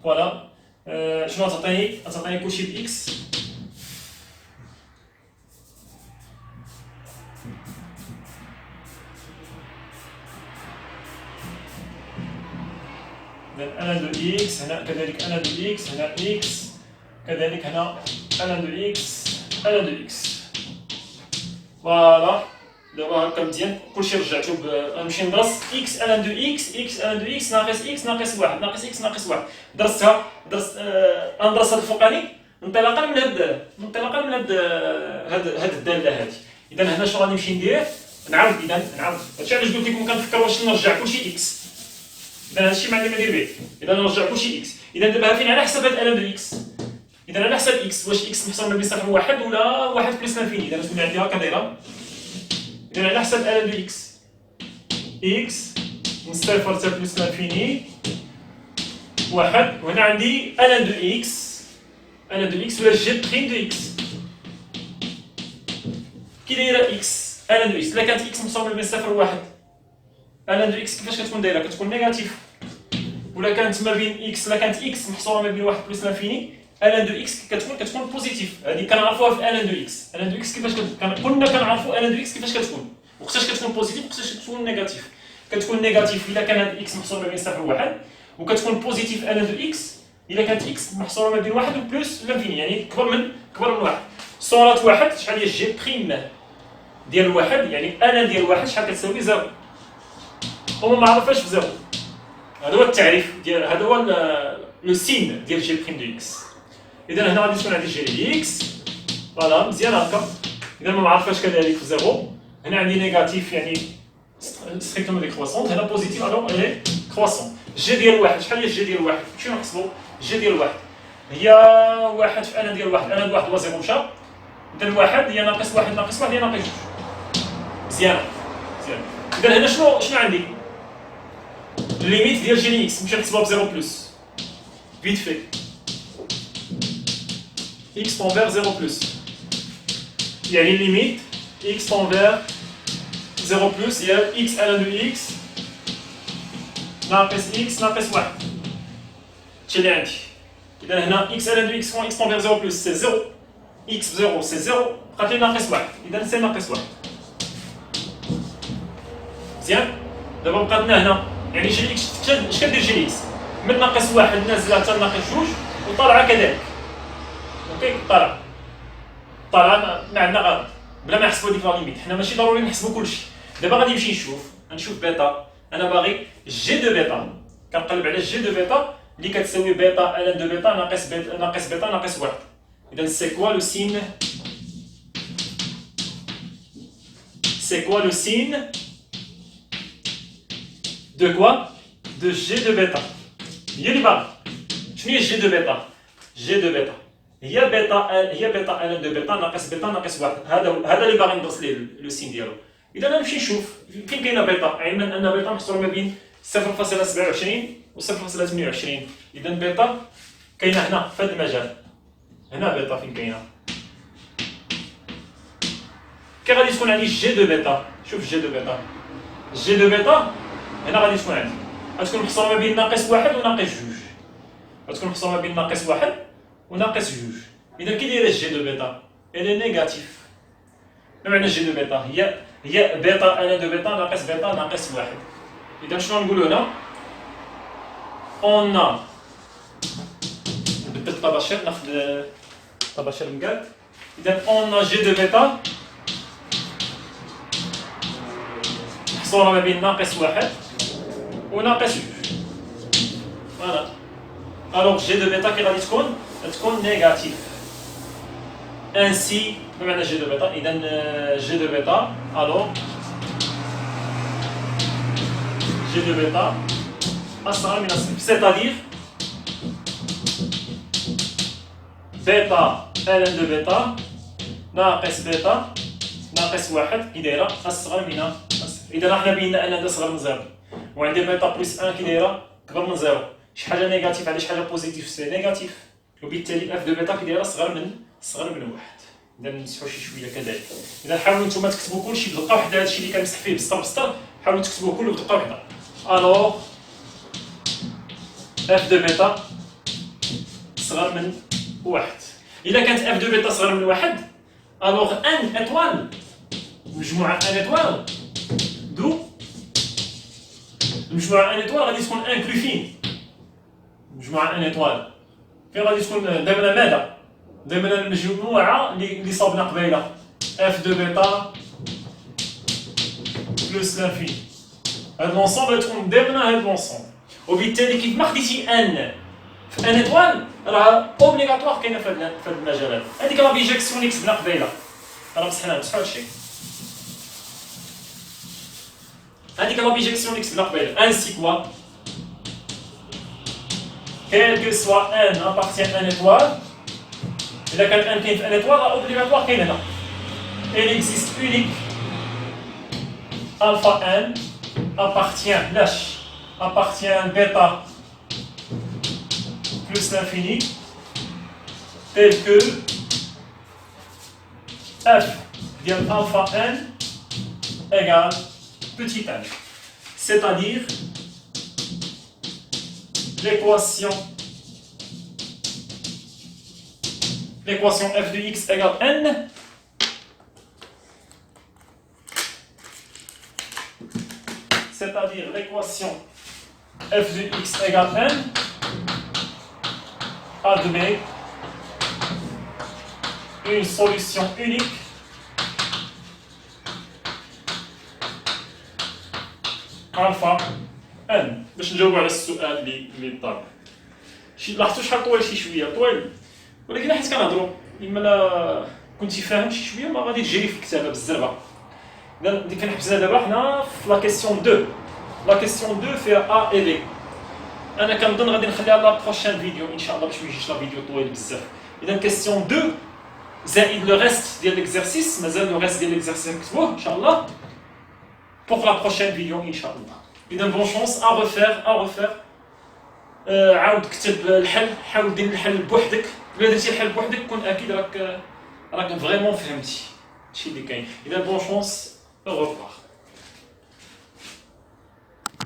فوالا. شنو تعطيني كلشي باكس. انا دو اكس هنا، كذلك انا دو اكس هنا اكس، كذلك هنا انا دو اكس. فوالا. دابا هكا مزيان كلشي رجعتو. غنمشي ندرس اكس انا دو اكس ناقص اكس ناقص واحد ناقص اكس ناقص واحد. درستها. غندرس هاد الفوقاني انطلاقا من هاد الداله هادي. اذا هنا شنو غادي نمشي ندير؟ نعاود هادشي علاش قلت لكم كنفكر واش نرجع كلشي اكس. اذا هادشي ما عندي ما ندير به. اذا نرجع كلشي اكس. اذا دابا فين على حساب هاد انا دو اكس. اذا على حساب اكس، واش اكس محصور ما بين صفر وواحد ولا واحد بلس لانفيني؟ اذا تولي عندي هكا دايره. اذا على حساب انا دو اكس من صفر حتى بلس لانفيني واحد، وهنا عندي انا دو اكس ولا جي بريم دو اكس. كي دايره اكس انا دو اكس، الا كانت اكس محصور ما بين صفر وواحد، انا دو اكس كيفاش كتكون دايره؟ كتكون نيجاتيف. ولا كانت ما بين اكس، لا كانت اكس محصوره ما بين واحد بلس لانفيني، ان دو اكس كتكون بوزيتيف. هذه كنعرفوها في ان دو اكس. ان دو اكس كيفاش كنا كنعرفوا ان دو اكس كيفاش كتكون، وقتاش كتكون بوزيتيف وقتاش كتكون نيجاتيف. كتكون نيجاتيف الا كان هاد اكس محصور ما بين صفر وواحد، وكتكون بوزيتيف ان دو اكس الا كانت اكس محصوره ما بين واحد وبلس لانفيني، يعني كبر من واحد. صورة واحد شحال هي جي بريم ديال واحد، يعني ان ديال واحد شحال كتساوي زيرو، وما معرفاش في زيرو. هذا هو التعريف ديال، هذا هو لو سين ديال جي بريم دو اكس. اذا هنا غادي تكون عندي جي اكس. فوالا مزيان هكا. اذا ما معرفاش كذلك في زيرو. هنا عندي نيجاتيف، يعني strictement décroissante, هنا بوزيتيف alors elle est croissante. جي ديال واحد شحال هي جي ديال واحد؟ شنو نحسبوا؟ جي ديال واحد هي واحد في ان ديال واحد، ان واحد هو زيرو مشى، إذا واحد هي ناقص واحد ناقص واحد هي ناقص جوج. مزيان مزيان. إذا هنا شنو عندي؟ الليميت ديال جي اكس نمشي نحسبوها بزيرو بلس فيت في اكس طون فير زيرو بلس، يعني الليميت اكس طون فير زيرو بلس هي اكس على دو اكس ناقص اكس ناقص واحد. هادشي اللي عندي. إذا هنا اكس على دو اكس فون اكس طون فير زيرو بلس سي زيرو، اكس بزيرو سي زيرو، بقات لي ناقص واحد، إذا سي ناقص واحد. مزيان؟ دابا بقات لنا هنا يعني جي اكس اش كدير جي اكس؟ من ناقص واحد نازله حتى ناقص جوج وطالعه كذلك. اوكي طالعه ما عندنا غير بلا ما نحسبوا ديك لا ليميت، حنا ماشي ضروري نحسبوا كلشي. دابا غادي نمشي نشوف بيتا، انا باغي جي دو بيتا، كنقلب على جي دو بيتا اللي كتساوي بيتا الان دو بيتا ناقص بيتا ناقص واحد. اذا سي كوا لو سين، سي كوا لو سين de quoi? De G de bêta. هي اللي باغي. شنو هي G de bêta؟ G de bêta هي بيتا ان دو بيتا ناقص واحد. هذا اللي باغي ندرس ليه لو سين ديالو. اذا غنمشي نشوف فين كاينه بيتا، علما ان بيتا محصوره ما بين 0.27 و 0.28. اذا بيتا كاينه هنا في هذا المجال. هنا بيتا فين كاينه؟ كي غادي تكون عندي جي دو بيتا، شوف جي دو بيتا. جي دو بيتا هنا غادي تكون عندي، غتكون محصوره ما بين ناقص واحد وناقص جوج. غتكون محصوره ما بين ناقص واحد وناقص جوج. إذا كي دايره جي دو بيتا؟ إلي نيجاتيف. ما معنى جي دو بيتا؟ هي بيتا ان دو بيتا ناقص بيتا ناقص واحد. إذا شنو نقولو هنا؟ اون ا نبدل الطباشير، ناخد طباشير مقاد. إذا اون ا جي دو بيتا محصوره ما بين ناقص واحد وناقص جوج. فوالا. الوغ جي دو بيتا كي غادي تكون نيجاتيف. انسي ما معنى جي دو بيتا؟ اذا جي دو بيتا الوغ جي دو بيتا اصغر من الصفر، سيتادير بيتا ان دو بيتا ناقص بيتا ناقص واحد كي دايره اصغر من الصفر. اذا حنا بينا ان هذا اصغر من زيرو، وعندي بيتا بلس 1 كي دايره كبر من زيرو. شي حاجه نيجاتيف على شي حاجه بوزيتيف سي نيجاتيف، وبالتالي اف دو بيتا كي دايره صغر من واحد. اذا نمسحوا شي شويه كذلك. اذا حاولوا نتوما تكتبوا كلشي بلقى وحده، هادشي اللي كنمسح فيه بسطر حاولوا تكتبوه كله بدقه وحده. الوغ اف دو بيتا صغر من واحد. اذا كانت اف دو بيتا صغر من واحد الوغ ان اتوال مجموعه ان اتوال دو المجموعه ان اتوال غادي تكون انكلو فين؟ مجموعه ان اتوال فين غادي تكون ضمن ماذا؟ ضمن المجموعه اللي صابنا قبيله اف دو بيتا بلس لانفيني. هاد لونسومبل تكون ضمن هاد لونسومبل، وبالتالي كيف ما خديتي ان في ان اتوال راه اوبليغاتوار كاينه في هاد المجال هذا. هذيك لا بيجيكسيون اللي كتبنا قبيله راه مسحنا نمسحو هادشي. هذيك لا بيجيكسيون اللي كتبنا قبيله انسي كوا quel que soit n appartient à un étoile. إذا كان n كاين في ان étoile راه اوبليغاتوار كاين هنا. Il existe unique alpha n appartient bêta plus l'infini tel que f dial alpha n égale petit n, c'est-à-dire l'équation f de x égale n c'est-à-dire l'équation f de x égale n admet une solution unique alpha n. باش نجاوبوا على السؤال اللي طرح. لاحظتوا شحال طويل شي شويه طويل، ولكن حيت كنهضروا اما لا كنتي فاهم شي شويه ما غادي تجري في الكتابه بالزربه. إذا اللي كنحبسنا دابا حنا في لا كيسيون 2. لا كيسيون 2 فيها A et B. أنا كنظن غادي نخليها لا بروشين فيديو إن شاء الله باش ميجيش لا فيديو طويل بزاف. إذا كيسيون 2 زائد لو ريست ديال ليكزارسيس، مازال لو ريست ديال ليكزارسيس نكتبوه إن شاء الله pour la prochaine vidéo إن شاء الله. إذا بون شونس à refaire. عاود كتب الحل، حاول دير الحل بوحدك. إلا درتي الحل بوحدك كون أكيد راك فريمون فهمتي هادشي اللي كاين. إذا بون شونس، au revoir.